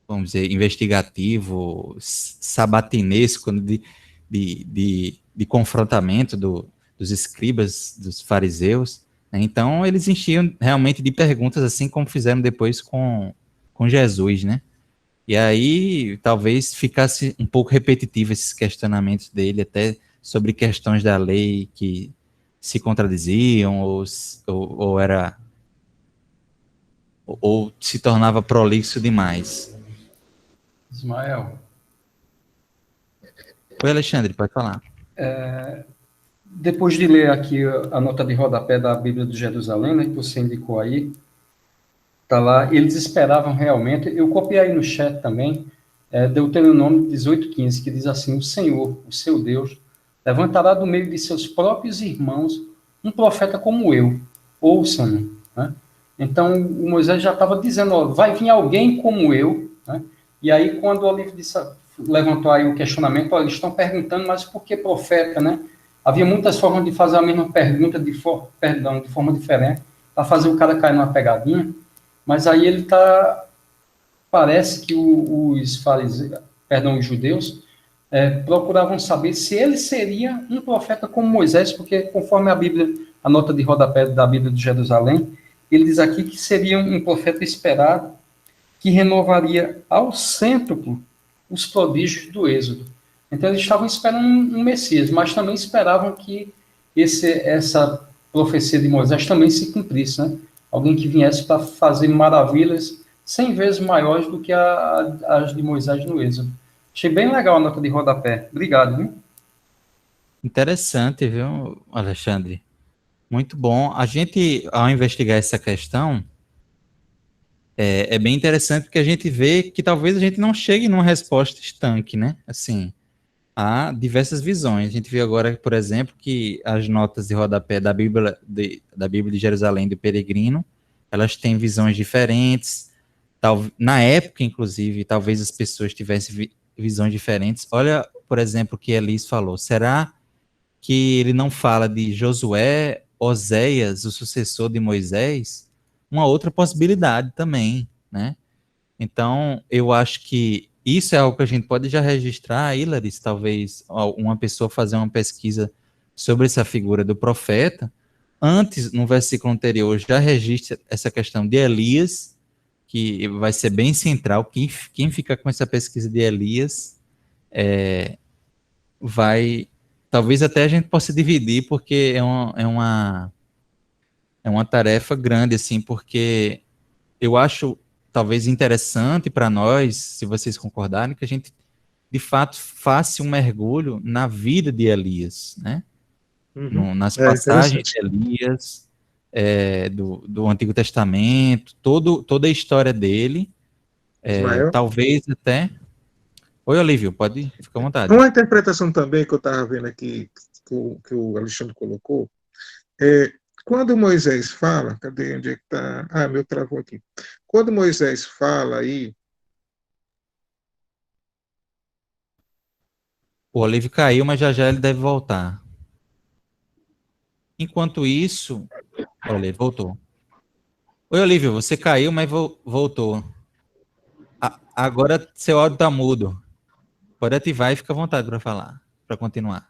vamos dizer, investigativo, sabatinesco de confrontamento dos escribas, dos fariseus, né? Então, eles enchiam realmente de perguntas, assim como fizeram depois com Jesus, né? E aí, talvez ficasse um pouco repetitivo esses questionamentos dele, até sobre questões da lei que se contradiziam, ou se tornava prolixo demais. Ismael, Oi, Alexandre, pode falar. Depois de ler aqui a nota de rodapé da Bíblia de Jerusalém, né, que você indicou aí, Tá lá, eles esperavam realmente, eu copiei aí no chat também, Deuteronômio 18:15, que diz assim: o Senhor, o seu Deus, levantará do meio de seus próprios irmãos um profeta como eu, ouçam-no, né? Então, o Moisés já estava dizendo, ó, vai vir alguém como eu, né? E aí, quando o Olívio levantou aí o questionamento, ó, eles estão perguntando, mas por que profeta, né? Havia muitas formas de fazer a mesma pergunta, de forma diferente, para fazer o cara cair numa pegadinha, mas aí ele está, parece que os fariseus, perdão, os judeus, procuravam saber se ele seria um profeta como Moisés, porque conforme a Bíblia, a nota de rodapé da Bíblia de Jerusalém, ele diz aqui que seria um profeta esperado, que renovaria ao cêntuplo os prodígios do Êxodo. Então eles estavam esperando um Messias, mas também esperavam que essa profecia de Moisés também se cumprisse, né? Alguém que viesse para fazer maravilhas 100 vezes maiores do que as de Moisés no Êxodo. Achei bem legal a nota de rodapé. Obrigado, viu? Interessante, viu, Alexandre? Muito bom. A gente, ao investigar essa questão, é bem interessante porque a gente vê que talvez a gente não chegue numa resposta estanque, né? Assim, há diversas visões. A gente viu agora, por exemplo, que as notas de rodapé da Bíblia de Jerusalém do Peregrino, elas têm visões diferentes. Na época, inclusive, talvez as pessoas tivessem visões diferentes. Olha, por exemplo, o que Elis falou. Será que ele não fala de Josué, Oséias, o sucessor de Moisés? Uma outra possibilidade também, né? Então, eu acho que isso é algo que a gente pode já registrar, Hilaris, talvez uma pessoa fazer uma pesquisa sobre essa figura do profeta, antes, no versículo anterior, já registra essa questão de Elias, que vai ser bem central. Quem fica com essa pesquisa de Elias vai... Talvez até a gente possa dividir, porque é uma tarefa grande, assim, porque eu acho talvez interessante para nós, se vocês concordarem, que a gente de fato faça um mergulho na vida de Elias, né? Nas passagens de Elias, do Antigo Testamento, toda a história dele, talvez até... Oi, Olívio, pode ficar à vontade. Uma interpretação também que eu estava vendo aqui, que o Alexandre colocou, quando Moisés fala, cadê, onde é que está? Ah, meu travou aqui. Quando Moisés fala aí... O Olívio caiu, mas já ele deve voltar. Enquanto isso... Olha, ele voltou. Oi, Olívio, você caiu, mas voltou. Agora seu áudio está mudo. Pode ativar e fica à vontade para falar, para continuar.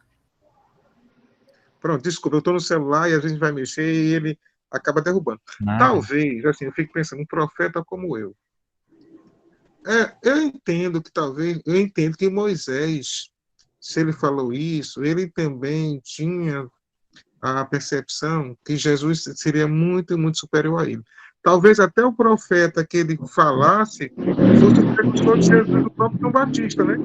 Pronto, desculpa, eu estou no celular e às vezes vai mexer e ele acaba derrubando. Talvez, assim, eu fico pensando, um profeta como eu. Eu entendo que Moisés, se ele falou isso, ele também tinha a percepção que Jesus seria muito, muito superior a ele. Talvez até o profeta que ele falasse fosse o precursor de Jesus, do próprio João Batista, né?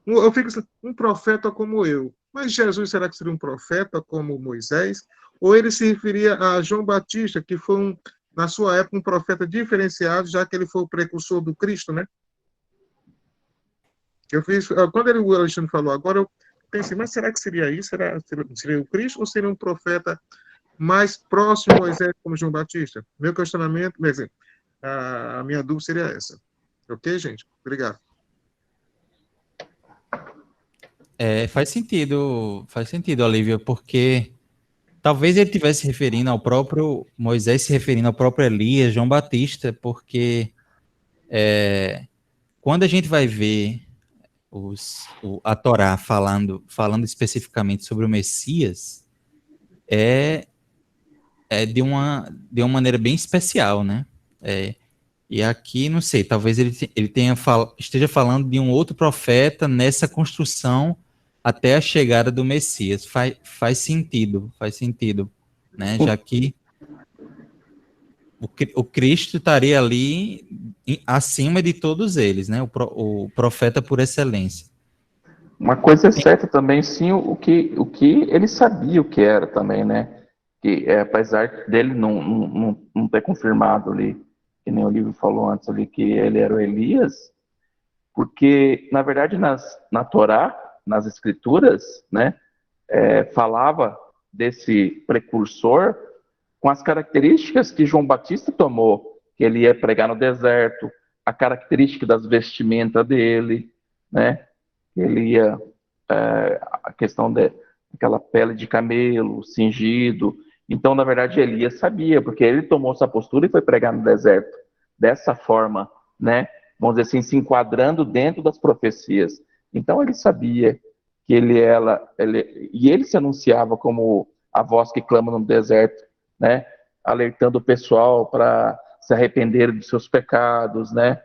Eu fico assim, um profeta como eu. Mas Jesus, será que seria um profeta como Moisés? Ou ele se referia a João Batista, que foi, na sua época, um profeta diferenciado, já que ele foi o precursor do Cristo, né? Quando o Alexandre falou agora, eu pensei, mas será que seria isso? Seria o Cristo ou seria um profeta mais próximo a Moisés como João Batista? Meu questionamento, a minha dúvida seria essa. Ok, gente? Obrigado. Faz sentido, Olívia, porque talvez ele estivesse se referindo ao próprio Moisés, se referindo ao próprio Elias, João Batista, porque quando a gente vai ver a Torá falando especificamente sobre o Messias, de uma maneira bem especial, né? E aqui, não sei, talvez ele esteja falando de um outro profeta nessa construção até a chegada do Messias. Faz sentido, né? Já que o Cristo estaria ali acima de todos eles, né? O profeta por excelência. Uma coisa é certa também, sim, o que ele sabia o que era também, né? Que apesar dele não ter confirmado ali que nem o livro falou antes ali, que ele era o Elias, porque, na verdade, na Torá, nas Escrituras, né, falava desse precursor com as características que João Batista tomou, que ele ia pregar no deserto, a característica das vestimentas dele, né, ele ia, a questão daquela pele de camelo, cingido. Então, na verdade, Elias sabia, porque ele tomou essa postura e foi pregar no deserto, dessa forma, né, vamos dizer assim, se enquadrando dentro das profecias. Então, ele sabia que e ele se anunciava como a voz que clama no deserto, né, alertando o pessoal para se arrepender de seus pecados, né,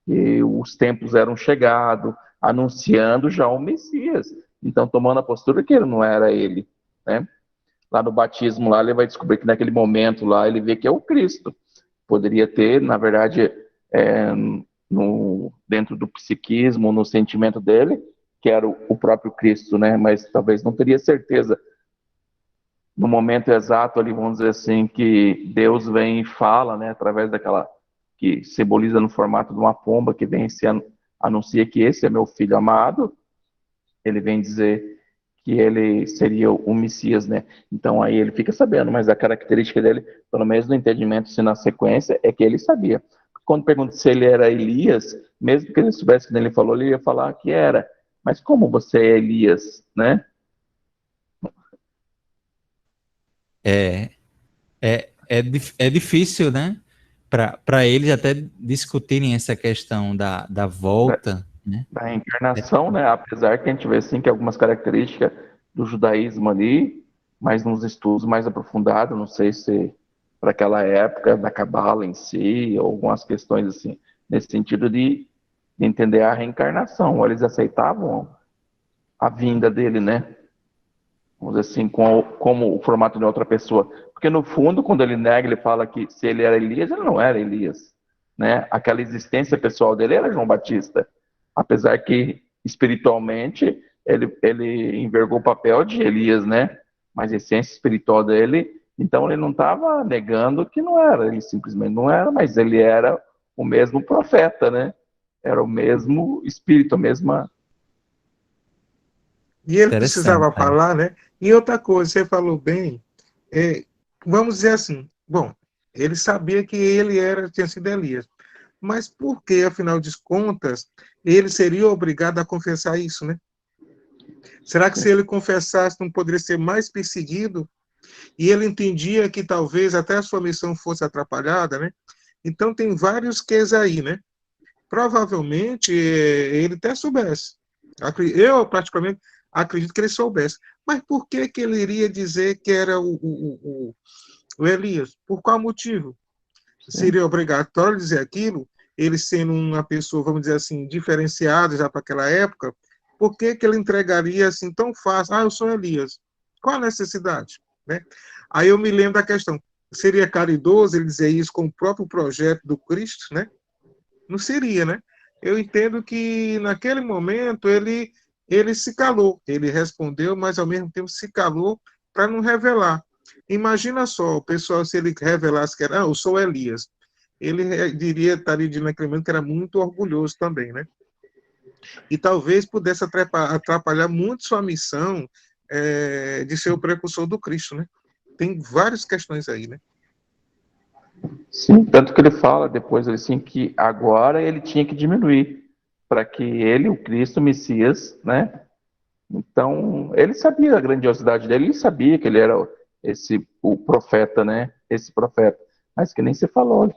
que os tempos eram chegados, anunciando já o Messias. Então, tomando a postura que ele não era ele, né. Lá no batismo, lá ele vai descobrir que naquele momento lá ele vê que é o Cristo. Poderia ter, na verdade, dentro do psiquismo, no sentimento dele, que era o próprio Cristo, né? Mas talvez não teria certeza no momento exato ali, vamos dizer assim, que Deus vem e fala, né? Através daquela que simboliza no formato de uma pomba que vem e se anuncia que esse é meu filho amado. Ele vem dizer que ele seria o Messias, né? Então aí ele fica sabendo, mas a característica dele, pelo menos no entendimento, se na sequência, é que ele sabia. Quando pergunta se ele era Elias, mesmo que ele soubesse que ele falou, ele ia falar que era. Mas como você é Elias, né? É difícil, né? Para eles até discutirem essa questão da volta, né? Da reencarnação, né? Apesar que a gente vê assim que algumas características do judaísmo ali, mas nos estudos mais aprofundados, não sei se para aquela época da Cabala em si, ou algumas questões assim, nesse sentido de entender a reencarnação. Eles aceitavam a vinda dele, né? Vamos dizer assim, como o formato de outra pessoa. Porque no fundo, quando ele nega, ele fala que se ele era Elias, ele não era Elias, né? Aquela existência pessoal dele era João Batista. Apesar que espiritualmente ele envergou o papel de Elias, né? Mas a essência espiritual dele, então ele não estava negando que não era, ele simplesmente não era, mas ele era o mesmo profeta, né? Era o mesmo espírito, a mesma. E ele precisava falar, né? E outra coisa, você falou bem, vamos dizer assim, bom, ele sabia que tinha sido Elias, mas por que, afinal de contas, ele seria obrigado a confessar isso, né? Será que se ele confessasse não poderia ser mais perseguido? E ele entendia que talvez até a sua missão fosse atrapalhada, né? Então tem vários quês aí, né? Provavelmente ele até soubesse. Eu, praticamente, acredito que ele soubesse. Mas por que ele iria dizer que era o Elias? Por qual motivo? Seria obrigatório dizer aquilo? Ele sendo uma pessoa, vamos dizer assim, diferenciada já para aquela época, por que ele entregaria assim tão fácil? Eu sou Elias. Qual a necessidade? Né? Aí eu me lembro da questão, seria caridoso ele dizer isso com o próprio projeto do Cristo, né? Não seria, né? Eu entendo que naquele momento ele se calou, ele respondeu, mas ao mesmo tempo se calou para não revelar. Imagina só, o pessoal, se ele revelasse que era, eu sou Elias, ele estaria dizendo naquele momento que era muito orgulhoso também, né? E talvez pudesse atrapalhar muito sua missão de ser o precursor do Cristo, né? Tem várias questões aí, né? Sim, tanto que ele fala depois assim que agora ele tinha que diminuir para que ele, o Cristo, o Messias, né? Então, ele sabia a grandiosidade dele, ele sabia que ele era o profeta, né? Esse profeta. Mas que nem você falou,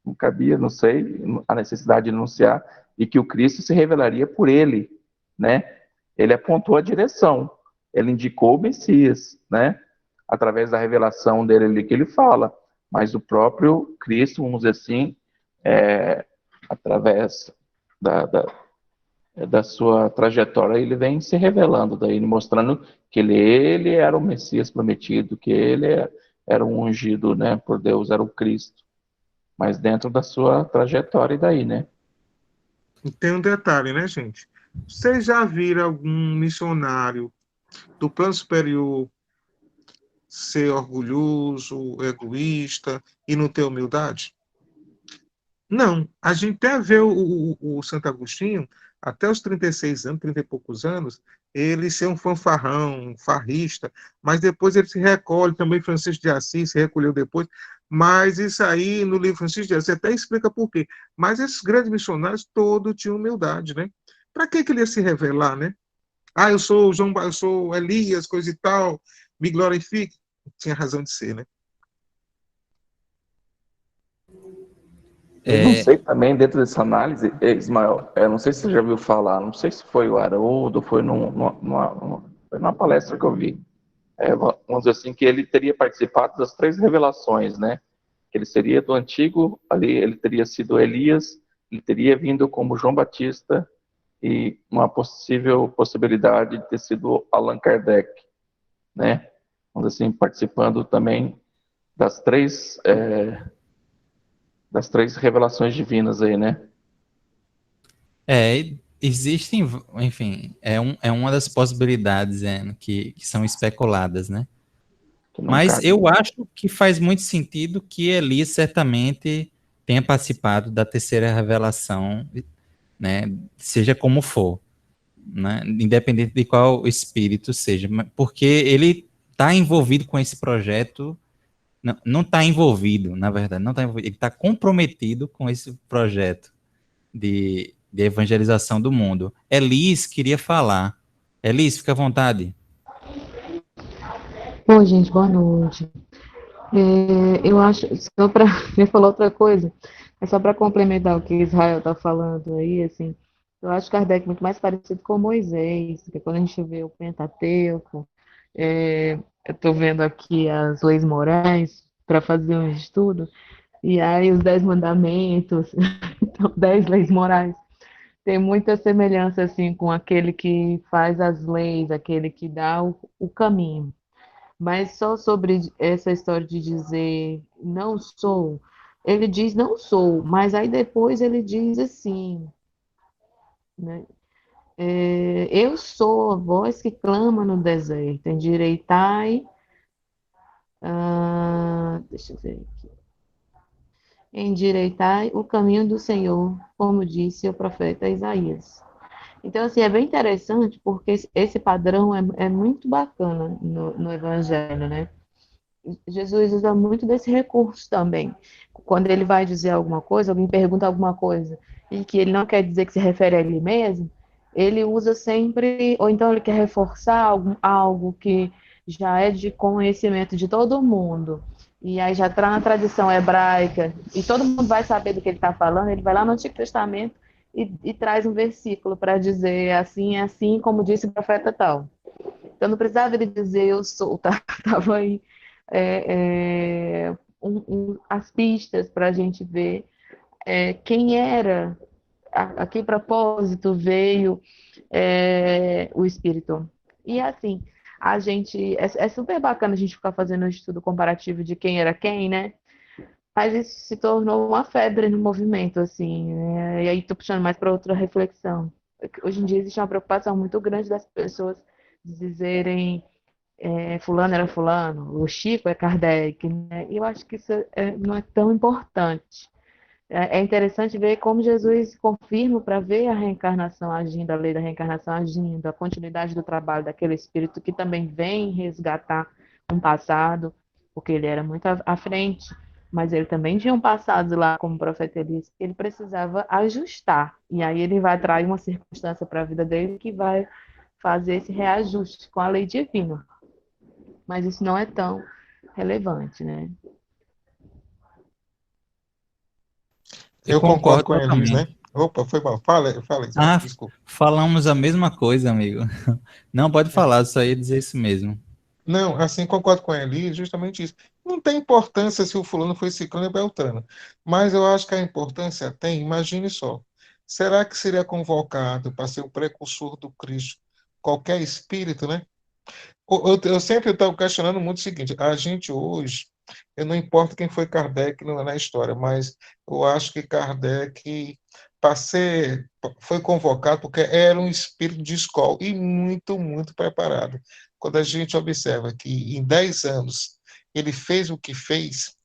não cabia, não sei, a necessidade de anunciar e que o Cristo se revelaria por ele, né? Ele apontou a direção, ele indicou o Messias, né? Através da revelação dele ali que ele fala, mas o próprio Cristo, vamos dizer assim, através da sua trajetória, ele vem se revelando daí, mostrando que ele era o Messias prometido, que ele era um ungido, né, por Deus, era o Cristo, mas dentro da sua trajetória e daí, né? E tem um detalhe, né, gente? Vocês já viram algum missionário do plano superior ser orgulhoso, egoísta e não ter humildade? Não, a gente até vê o Santo Agostinho, até os 36 anos, 30 e poucos anos, ele ser um fanfarrão, um farrista, mas depois ele se recolhe, também Francisco de Assis se recolheu depois, mas isso aí, no livro Francisco de Assis, até explica por quê. Mas esses grandes missionários todos tinham humildade, né? Para que ele ia se revelar, né? Ah, eu sou João, eu sou Elias, coisa e tal, me glorifique. Tinha razão de ser, né? Eu não sei também, dentro dessa análise, Ismael, eu não sei se você já ouviu falar, não sei se foi o Haroldo, foi numa palestra que eu vi. Vamos dizer assim, que ele teria participado das 3 revelações, né? Que ele seria do antigo, ali ele teria sido Elias, ele teria vindo como João Batista e uma possível possibilidade de ter sido Allan Kardec, né? Vamos dizer assim, participando também das 3 revelações divinas aí, né? Existem, enfim, é uma das possibilidades que são especuladas, né? Mas eu acho que faz muito sentido que Elias certamente tenha participado da terceira revelação, né? Seja como for, né? Independente de qual espírito seja, porque ele está envolvido com esse projeto. Não está envolvido, na verdade, não está envolvido, ele está comprometido com esse projeto de evangelização do mundo. Elis queria falar. Elis, fica à vontade. Oi, gente, boa noite. Eu acho, só para me falar outra coisa, é só para complementar o que Israel está falando aí, assim, eu acho Kardec muito mais parecido com Moisés, porque quando a gente vê o Pentateuco, eu estou vendo aqui as leis morais para fazer um estudo, e aí os 10 mandamentos, então 10 leis morais, tem muita semelhança, assim, com aquele que faz as leis, aquele que dá o caminho. Mas só sobre essa história de dizer não sou, ele diz não sou, mas aí depois ele diz assim, né? Eu sou a voz que clama no deserto, endireitai, deixa eu ver aqui, endireitai o caminho do Senhor, como disse o profeta Isaías. Então, assim, é bem interessante porque esse padrão é muito bacana no Evangelho, né? Jesus usa muito desse recurso também. Quando ele vai dizer alguma coisa, alguém pergunta alguma coisa, e que ele não quer dizer que se refere a ele mesmo, ele usa sempre, ou então ele quer reforçar algo que já é de conhecimento de todo mundo, e aí já está na tradição hebraica, e todo mundo vai saber do que ele está falando, ele vai lá no Antigo Testamento e traz um versículo para dizer assim, é assim como disse o profeta tal. Então não precisava ele dizer eu sou, tá? Tava aí as pistas para a gente ver quem era, a que propósito veio o Espírito. E assim, a gente é super bacana a gente ficar fazendo um estudo comparativo de quem era quem, né? Mas isso se tornou uma febre no movimento, assim, né? E aí tô puxando mais para outra reflexão. Hoje em dia existe uma preocupação muito grande das pessoas dizerem fulano era fulano, o Chico é Kardec, né? E eu acho que isso não é tão importante. É interessante ver como Jesus confirma para ver a reencarnação agindo, a lei da reencarnação agindo, a continuidade do trabalho daquele espírito que também vem resgatar um passado, porque ele era muito à frente, mas ele também tinha um passado lá como profeta Elias, que ele precisava ajustar. E aí ele vai trazer uma circunstância para a vida dele que vai fazer esse reajuste com a lei divina. Mas isso não é tão relevante, né? Eu concordo concordo com a Elis, né? totalmente. Opa, foi mal. Fala, Ismael, desculpa. Falamos a mesma coisa, amigo. Não, pode falar, só ia dizer isso mesmo. Não, assim, concordo com a Elis, justamente isso. Não tem importância se o fulano foi ciclano ou beltrano, mas eu acho que a importância tem, imagine só, será que seria convocado para ser o precursor do Cristo qualquer espírito, né? Eu sempre estou questionando muito o seguinte, a gente hoje, eu não importa quem foi Kardec na história, mas eu acho que Kardec foi convocado porque era um espírito de escola e muito, muito preparado. Quando a gente observa que em 10 anos ele fez o que fez,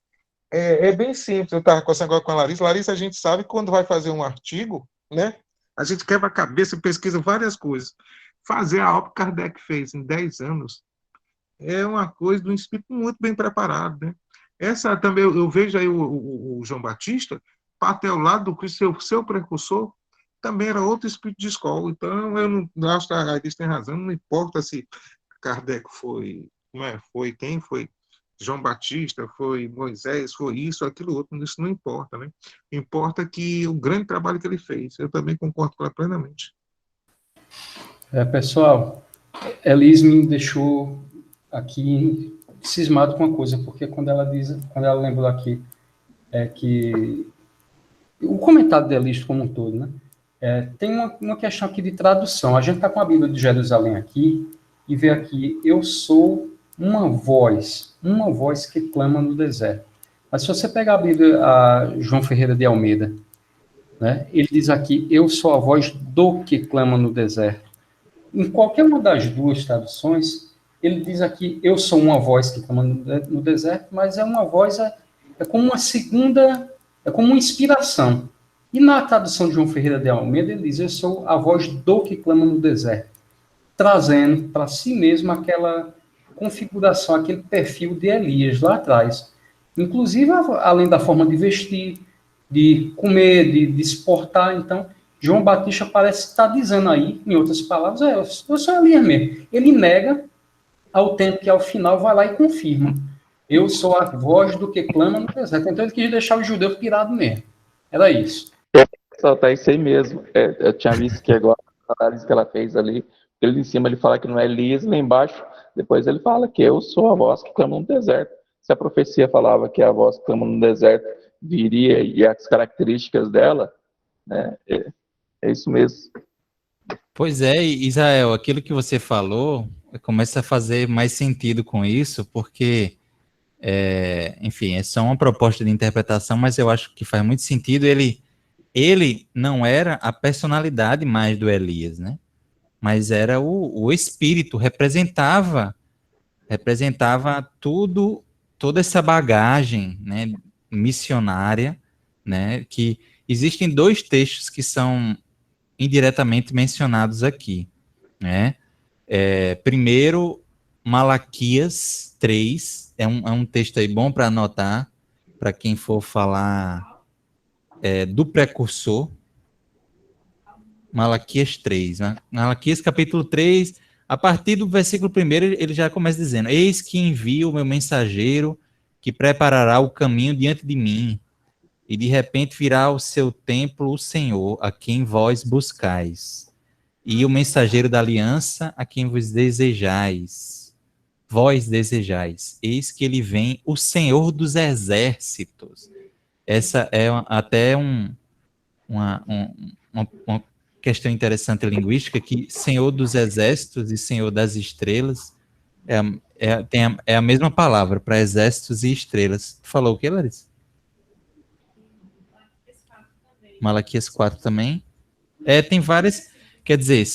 É bem simples. Eu estava conversando agora com a Larissa. Larissa, a gente sabe que quando vai fazer um artigo, né? A gente quebra a cabeça, pesquisa várias coisas. Fazer a obra que Kardec fez em 10 anos é uma coisa de um espírito muito bem preparado, né? Essa também, eu vejo aí o João Batista, até ao lado do Cristo, seu precursor, também era outro espírito de escola. Então, eu não acho que a Larissa tem razão, não importa se Kardec foi, como é, foi quem foi, João Batista, foi Moisés, foi isso, aquilo outro, isso não importa, né? Importa que o grande trabalho que ele fez, eu também concordo com ela plenamente. Pessoal, Elis me deixou aqui cismado com uma coisa, porque quando ela lembrou aqui que o comentário da Elis como um todo, né? Tem uma questão aqui de tradução. A gente está com a Bíblia de Jerusalém aqui e vê aqui: eu sou uma voz que clama no deserto. Mas se você pegar a Bíblia, a João Ferreira de Almeida, né? Ele diz aqui: eu sou a voz do que clama no deserto. Em qualquer uma das duas traduções, ele diz aqui: eu sou uma voz que clama no deserto, mas é uma voz, é como uma segunda, é como uma inspiração. E na tradução de João Ferreira de Almeida, ele diz: eu sou a voz do que clama no deserto, trazendo para si mesmo aquela configuração, aquele perfil de Elias lá atrás. Inclusive, além da forma de vestir, de comer, de se portar. Então, João Batista parece estar dizendo aí, em outras palavras: eu sou Elias mesmo. Ele nega ao tempo que, ao final, vai lá e confirma: eu sou a voz do que clama no deserto. Então, ele quis deixar o judeu pirado mesmo. Era isso. Só tá isso aí mesmo. Eu tinha visto que agora, a análise que ela fez ali, ele em cima ele fala que não é Elias, lá embaixo, depois ele fala que eu sou a voz que clama no deserto. Se a profecia falava que a voz que clama no deserto viria e as características dela, né, é isso mesmo. Pois é, Israel, aquilo que você falou começa a fazer mais sentido com isso, porque, enfim, é só uma proposta de interpretação, mas eu acho que faz muito sentido. Ele não era a personalidade mais do Elias, né? Mas era o espírito, representava tudo, toda essa bagagem, né, missionária, né, que existem dois textos que são indiretamente mencionados aqui, né? Primeiro, Malaquias 3, é um texto aí bom para anotar, para quem for falar do precursor. Malaquias 3, né? Malaquias capítulo 3, a partir do versículo 1, ele já começa dizendo: eis que envio o meu mensageiro, que preparará o caminho diante de mim, e de repente virá ao seu templo o Senhor, a quem vós buscais, e o mensageiro da aliança, a quem vos desejais, vós desejais. Eis que ele vem, o Senhor dos exércitos. Essa é até uma questão interessante linguística, que Senhor dos exércitos e Senhor das estrelas é a mesma palavra para exércitos e estrelas. Falou o que, Larissa? Malaquias 4 também. Tem várias, quer dizer,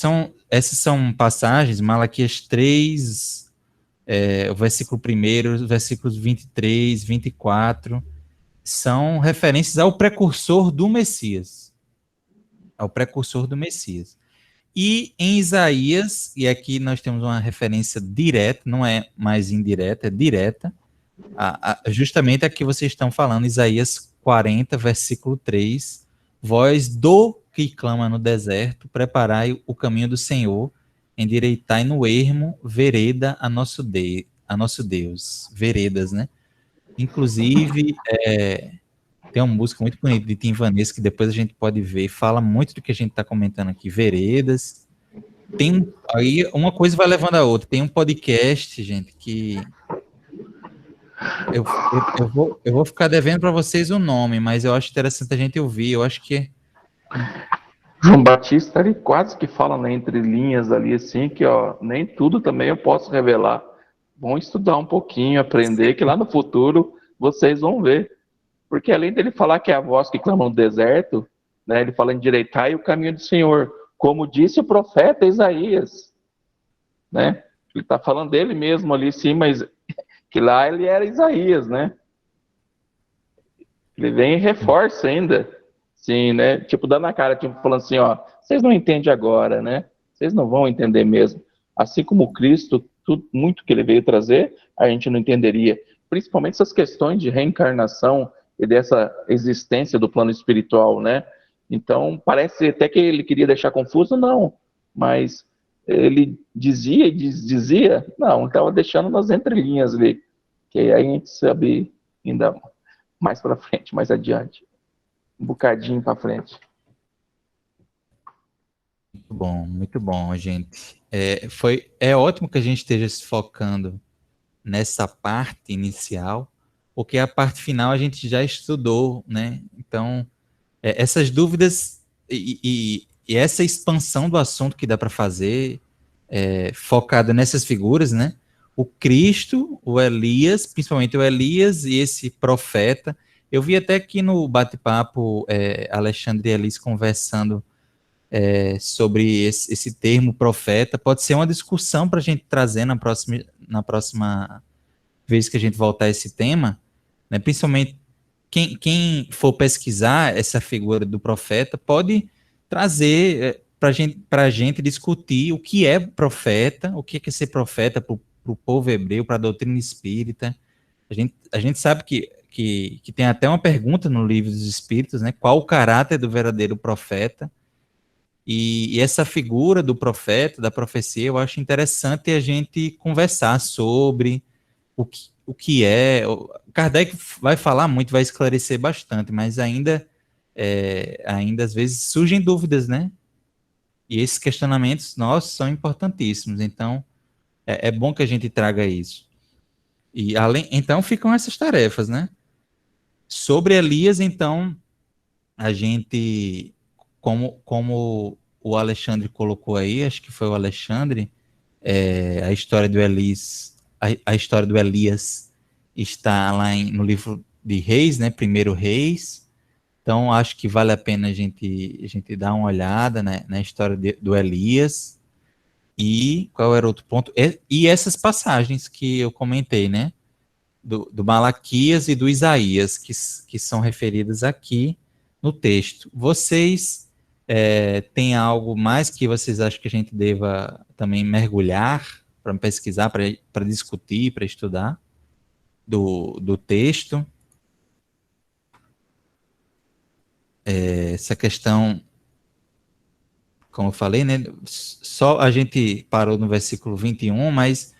essas são passagens, Malaquias 3, o versículo 1, os versículos 23, 24, são referências ao precursor do Messias. Ao precursor do Messias. E em Isaías, e aqui nós temos uma referência direta, não é mais indireta, é direta, justamente a que vocês estão falando, Isaías 40, versículo 3, vós do que clama no deserto, preparai o caminho do Senhor, endireitai no ermo vereda a nosso Deus. Veredas, né? Inclusive, tem uma música muito bonita de Tim Vanessa, que depois a gente pode ver, fala muito do que a gente está comentando aqui, veredas. Aí uma coisa vai levando a outra. Tem um podcast, gente, que eu vou ficar devendo para vocês o nome, mas eu acho interessante a gente ouvir. Eu acho que João Batista, ele quase que fala, né, entre linhas ali, assim, que nem tudo também eu posso revelar. Vão estudar um pouquinho, aprender, que lá no futuro vocês vão ver. Porque além dele falar que é a voz que clama no deserto, né, ele fala: endireitai o caminho do Senhor, como disse o profeta Isaías. Né? Ele está falando dele mesmo ali, sim, mas que lá ele era Isaías, né? Ele vem e reforça ainda. Sim, né? Tipo, dando a cara, tipo, falando assim, ó, vocês não entendem agora, né? Vocês não vão entender mesmo. Assim como Cristo, tudo, muito que ele veio trazer, a gente não entenderia. Principalmente essas questões de reencarnação e dessa existência do plano espiritual, né? Então, parece até que ele queria deixar confuso, não. Mas ele dizia e dizia, não, estava deixando nas entrelinhas ali. Que aí a gente sabe ainda mais para frente, mais adiante. Um bocadinho para frente. Muito bom, gente. É ótimo que a gente esteja se focando nessa parte inicial, porque a parte final a gente já estudou, né? Então, essas dúvidas e essa expansão do assunto que dá para fazer, focada nessas figuras, né? O Cristo, o Elias, principalmente o Elias e esse profeta. Eu vi até aqui no bate-papo Alexandre e Elis conversando sobre esse termo profeta. Pode ser uma discussão para a gente trazer na próxima vez que a gente voltar a esse tema, né? Principalmente quem for pesquisar essa figura do profeta pode trazer para a gente discutir o que é profeta, o que é ser profeta para o povo hebreu, para a doutrina espírita. A gente sabe que tem até uma pergunta no livro dos Espíritos, né? Qual o caráter do verdadeiro profeta? E essa figura do profeta, da profecia, eu acho interessante a gente conversar sobre o que é. O Kardec vai falar muito, vai esclarecer bastante, mas ainda às vezes surgem dúvidas, né? E esses questionamentos nossos são importantíssimos. Então, é bom que a gente traga isso. Então ficam essas tarefas, né? Sobre Elias, então, a gente, como o Alexandre colocou aí, acho que foi o Alexandre, a história do a história do Elias está lá no livro de Reis, né? Primeiro Reis. Então, acho que vale a pena a gente dar uma olhada, né, na história do Elias. E qual era outro ponto? E essas passagens que eu comentei, né? Do Malaquias e do Isaías, que são referidas aqui no texto. Vocês têm algo mais que vocês acham que a gente deva também mergulhar para pesquisar, para discutir, para estudar do texto? Essa questão, como eu falei, né? Só a gente parou no versículo 21, mas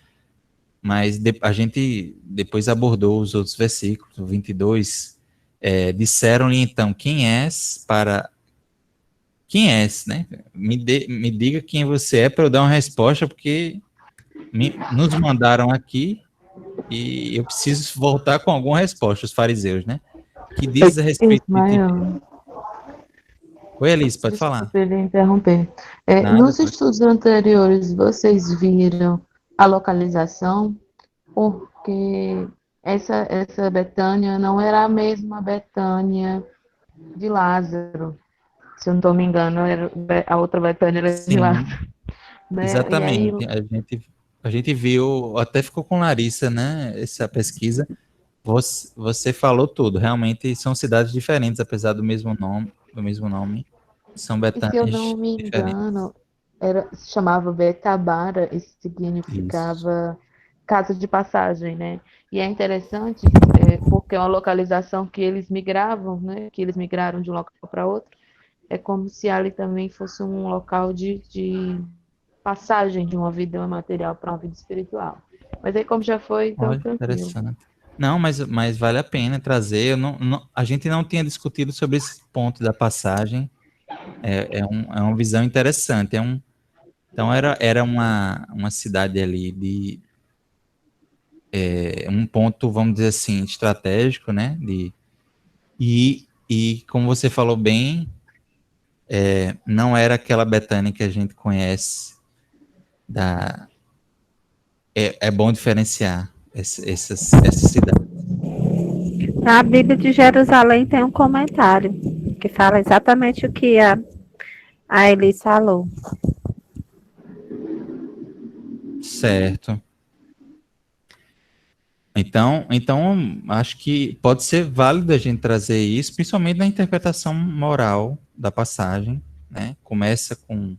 a gente depois abordou os outros versículos, o 22. Disseram-lhe então, quem és, né? Me diga quem você é para eu dar uma resposta, porque nos mandaram aqui e eu preciso voltar com alguma resposta, os fariseus, né? Que diz a respeito de ti. Ismael, Oi, Alice, pode falar. desculpe ele interromper. Nada, Nos estudos anteriores, vocês viram a localização? Porque essa Betânia não era a mesma Betânia de Lázaro. Se eu não estou me engano, a outra Betânia era de Sim, Lázaro. Né? exatamente. E aí, A gente viu, até ficou com Larissa, né? Essa pesquisa. Você falou tudo. Realmente são cidades diferentes, apesar do mesmo nome. São e se eu Betânias não me diferentes. engano, se chamava Betabara, e Isso. significava casa de passagem, né? E é interessante, porque é uma localização que eles migravam, né? Que eles migraram de um local para outro. É como se ali também fosse um local de passagem de uma vida material para uma vida espiritual. Mas aí, como já foi, então Olha, tranquilo. interessante. Não, mas vale a pena trazer. A gente não tinha discutido sobre esse ponto da passagem. É uma visão interessante. Então era uma cidade ali um ponto, vamos dizer assim, estratégico, né? E como você falou bem, não era aquela Betânia que a gente conhece. É bom diferenciar essas cidades. Na Bíblia de Jerusalém tem um comentário que fala exatamente o que a Elis falou. Certo. Então, acho que pode ser válido a gente trazer isso, principalmente na interpretação moral da passagem, né? Começa com...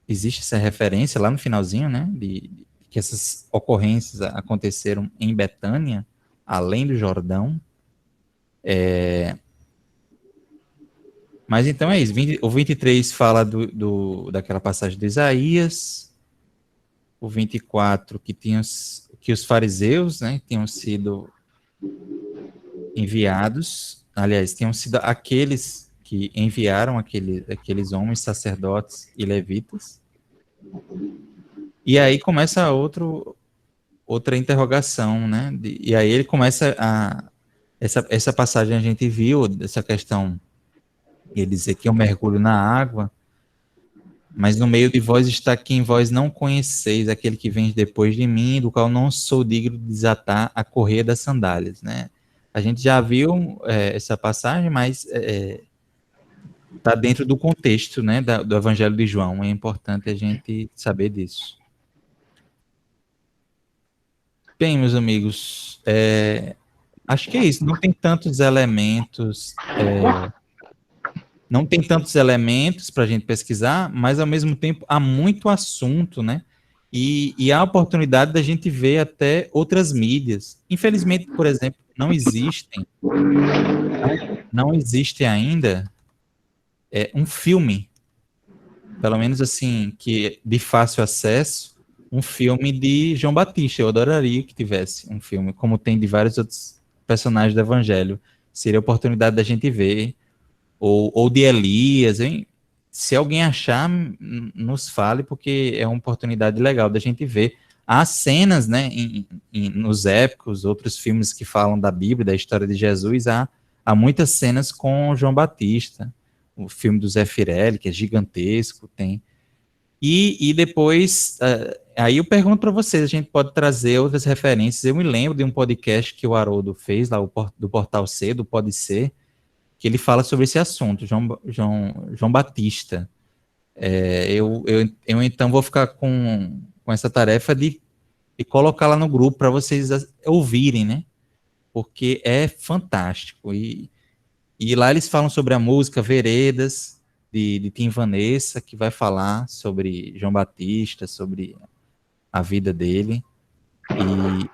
Existe essa referência lá no finalzinho, né? De que essas ocorrências aconteceram em Betânia, além do Jordão. Mas então é isso. O 23 fala daquela passagem de Isaías. O 24 que os fariseus, né, tinham sido enviados. Aliás, tinham sido aqueles que enviaram aqueles homens, sacerdotes e levitas. E aí começa outra interrogação, né? E aí ele começa essa passagem a gente viu, essa questão, ele dizer que eu mergulho na água, mas no meio de vós está quem vós não conheceis, aquele que vem depois de mim, do qual não sou digno de desatar a correia das sandálias, né? A gente já viu essa passagem, mas está dentro do contexto, né, do Evangelho de João. É importante a gente saber disso. Bem, meus amigos, acho que é isso. Não tem tantos elementos, para a gente pesquisar, mas ao mesmo tempo há muito assunto, né? E há a oportunidade da gente ver até outras mídias. Infelizmente, por exemplo, não existe ainda um filme, pelo menos assim, que de fácil acesso, um filme de João Batista. Eu adoraria que tivesse um filme, como tem de vários outros personagens do Evangelho. Seria a oportunidade da gente ver, ou de Elias, hein? Se alguém achar, nos fale, porque é uma oportunidade legal da gente ver. Há cenas, né, nos épicos, outros filmes que falam da Bíblia, da história de Jesus, há muitas cenas com João Batista. O filme do Zé Firelli, que é gigantesco, tem. E depois, aí eu pergunto para vocês, a gente pode trazer outras referências. Eu me lembro de um podcast que o Haroldo fez, lá do Portal C, do Pode Ser, que ele fala sobre esse assunto, João Batista. Eu então vou ficar com essa tarefa de colocar lá no grupo para vocês ouvirem, né? Porque é fantástico. E lá eles falam sobre a música Veredas, de Tim Vanessa, que vai falar sobre João Batista, sobre a vida dele. E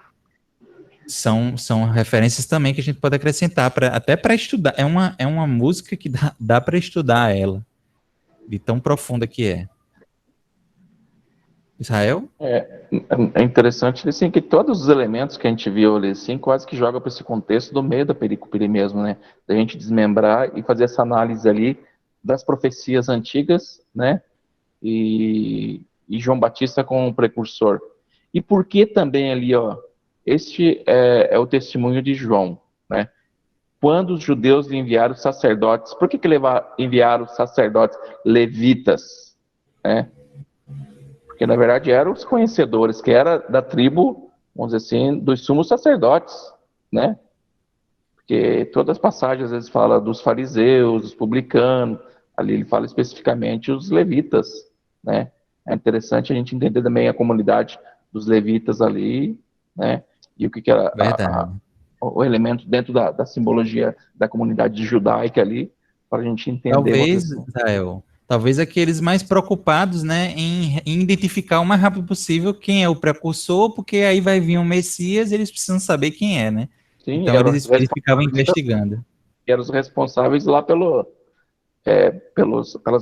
são referências também que a gente pode acrescentar, até para estudar. É uma música que dá para estudar ela, de tão profunda que é. Israel? É interessante assim, que todos os elementos que a gente viu ali assim, quase que joga para esse contexto do meio da perícope mesmo, né? Da gente desmembrar e fazer essa análise ali das profecias antigas, né? E João Batista como um precursor. E por que também ali, ó, este é o testemunho de João, né? Quando os judeus lhe enviaram sacerdotes, por que enviaram sacerdotes levitas, né? Porque, na verdade, eram os conhecedores, que era da tribo, vamos dizer assim, dos sumos sacerdotes, né? Porque todas as passagens, às vezes, fala dos fariseus, dos publicanos, ali ele fala especificamente os levitas, né? É interessante a gente entender também a comunidade dos levitas ali, né? E o que era o elemento dentro da simbologia da comunidade judaica ali, para a gente entender. Talvez, Israel, talvez aqueles mais preocupados, né, em identificar o mais rápido possível quem é o precursor, porque aí vai vir um Messias e eles precisam saber quem é, né? Sim, então eles ficavam investigando. E eram os responsáveis lá pelas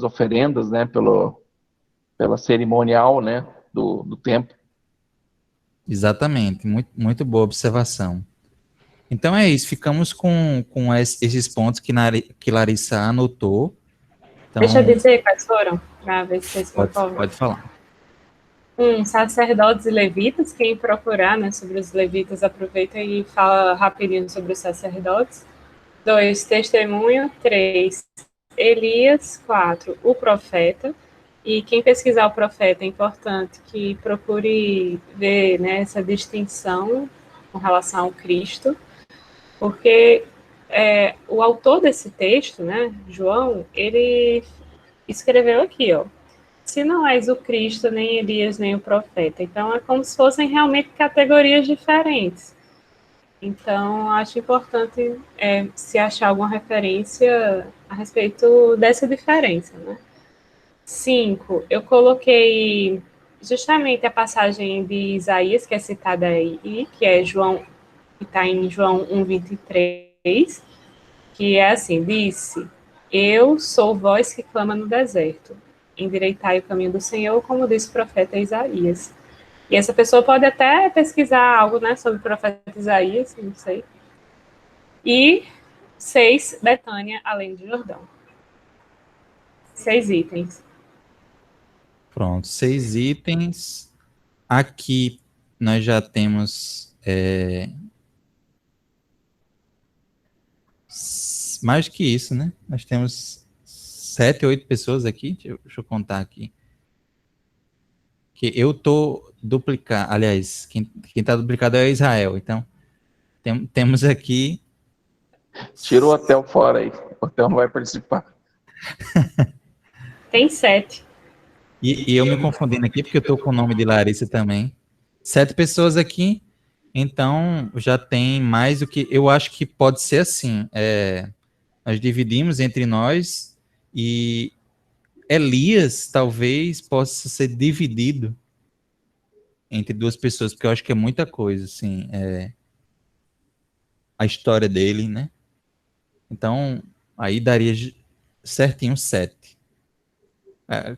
oferendas, né, pela cerimonial, né, do templo. Exatamente, muito, muito boa observação. Então é isso, ficamos com esses pontos que Larissa anotou. Então, deixa eu dizer quais foram, para ver se vocês concordam. Pode falar. Sacerdotes e levitas. Quem procurar, né, sobre os levitas, aproveita e fala rapidinho sobre os sacerdotes. 2, testemunho. 3, Elias. 4, o profeta. E quem pesquisar o profeta, é importante que procure ver, né, essa distinção com relação ao Cristo, porque o autor desse texto, né, João, ele escreveu aqui, ó: se não és o Cristo, nem Elias, nem o profeta. Então, é como se fossem realmente categorias diferentes. Então, acho importante se achar alguma referência a respeito dessa diferença, né? 5, eu coloquei justamente a passagem de Isaías, que é citada aí, que é João, que está em João 1:23, que é assim, disse, eu sou voz que clama no deserto, endireitai o caminho do Senhor, como disse o profeta Isaías. E essa pessoa pode até pesquisar algo, né, sobre o profeta Isaías, não sei. E 6, Betânia, além do Jordão. 6 itens. Pronto, 6 itens. Aqui nós já temos mais que isso, né? Nós temos 7, 8 pessoas aqui. Deixa eu contar aqui. Que eu tô duplicado. Aliás, quem tá duplicado é Israel. Então, temos aqui. Tira o hotel fora aí. O hotel não vai participar. Tem 7. E eu me confundindo aqui, porque eu tô com o nome de Larissa também. 7 pessoas aqui. Então, já tem mais do que. Eu acho que pode ser assim. Nós dividimos entre nós e Elias talvez possa ser dividido entre 2 pessoas, porque eu acho que é muita coisa, assim. A história dele, né? Então, aí daria certinho 7.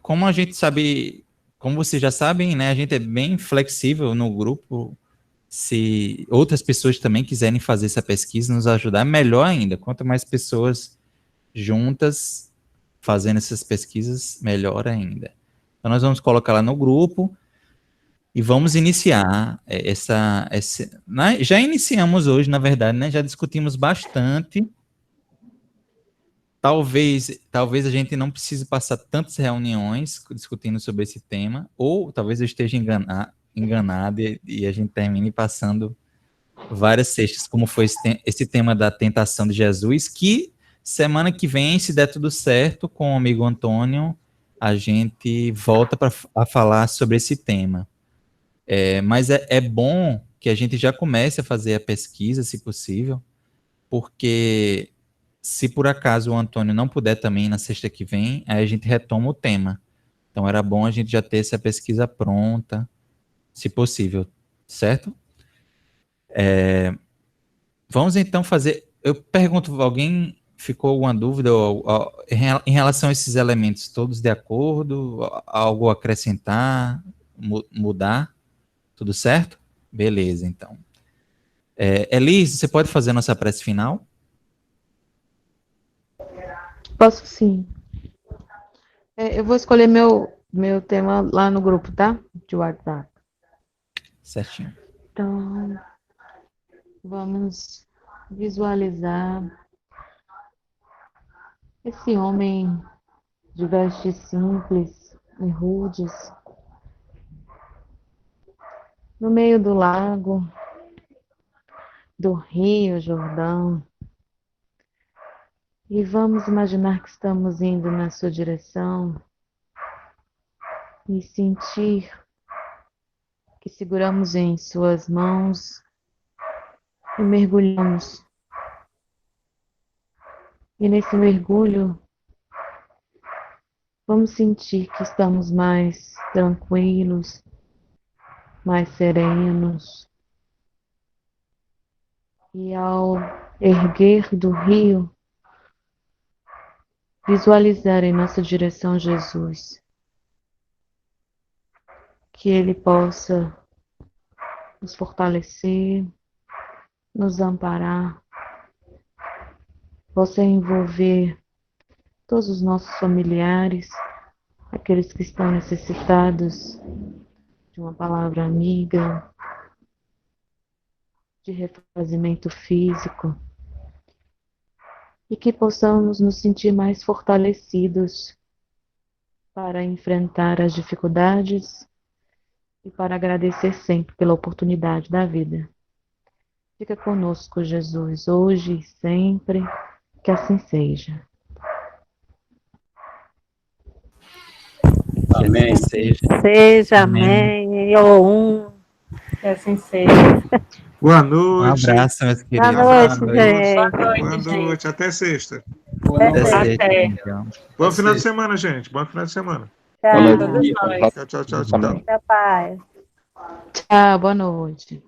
Como a gente sabe, como vocês já sabem, né? A gente é bem flexível no grupo. Se outras pessoas também quiserem fazer essa pesquisa, nos ajudar, melhor ainda. Quanto mais pessoas juntas fazendo essas pesquisas, melhor ainda. Então, nós vamos colocar lá no grupo e vamos iniciar já iniciamos hoje, na verdade, né? Já discutimos bastante. Talvez a gente não precise passar tantas reuniões discutindo sobre esse tema, ou talvez eu esteja enganado e a gente termine passando várias sextas, como foi esse tema da tentação de Jesus, que semana que vem, se der tudo certo, com o amigo Antônio, a gente volta a falar sobre esse tema. Mas é bom que a gente já comece a fazer a pesquisa, se possível, porque se por acaso o Antônio não puder também na sexta que vem, aí a gente retoma o tema. Então era bom a gente já ter essa pesquisa pronta, se possível, certo? Vamos então fazer. Eu pergunto, alguém ficou alguma dúvida em relação a esses elementos? Todos de acordo? Algo a acrescentar? Mudar? Tudo certo? Beleza, então. Elis, você pode fazer a nossa prece final? Posso sim. Eu vou escolher meu tema lá no grupo, tá? De WhatsApp. Certinho. Então, vamos visualizar esse homem de vestes simples e rudes no meio do lago, do Rio Jordão. E vamos imaginar que estamos indo na sua direção e sentir que seguramos em suas mãos e mergulhamos. E nesse mergulho, vamos sentir que estamos mais tranquilos, mais serenos. E ao erguer do rio, visualizar em nossa direção Jesus. Que Ele possa nos fortalecer, nos amparar, possa envolver todos os nossos familiares, aqueles que estão necessitados de uma palavra amiga, de refazimento físico, e que possamos nos sentir mais fortalecidos para enfrentar as dificuldades e para agradecer sempre pela oportunidade da vida. Fica conosco, Jesus, hoje e sempre, que assim seja. Amém. Seja, amém. Ou um. Que assim seja. Boa Um noite. abraço, meus Boa queridos. noite, Boa gente. Boa noite, Boa gente. noite. Até sexta. Boa Até noite. Até sexta. sexta, Até. então. Bom final de sexta. semana, gente. Bom final de semana. Tchau. Boa Todos noite. nós. Tchau, tchau, tchau, tchau. Também. Tchau, paz. Tchau, boa noite.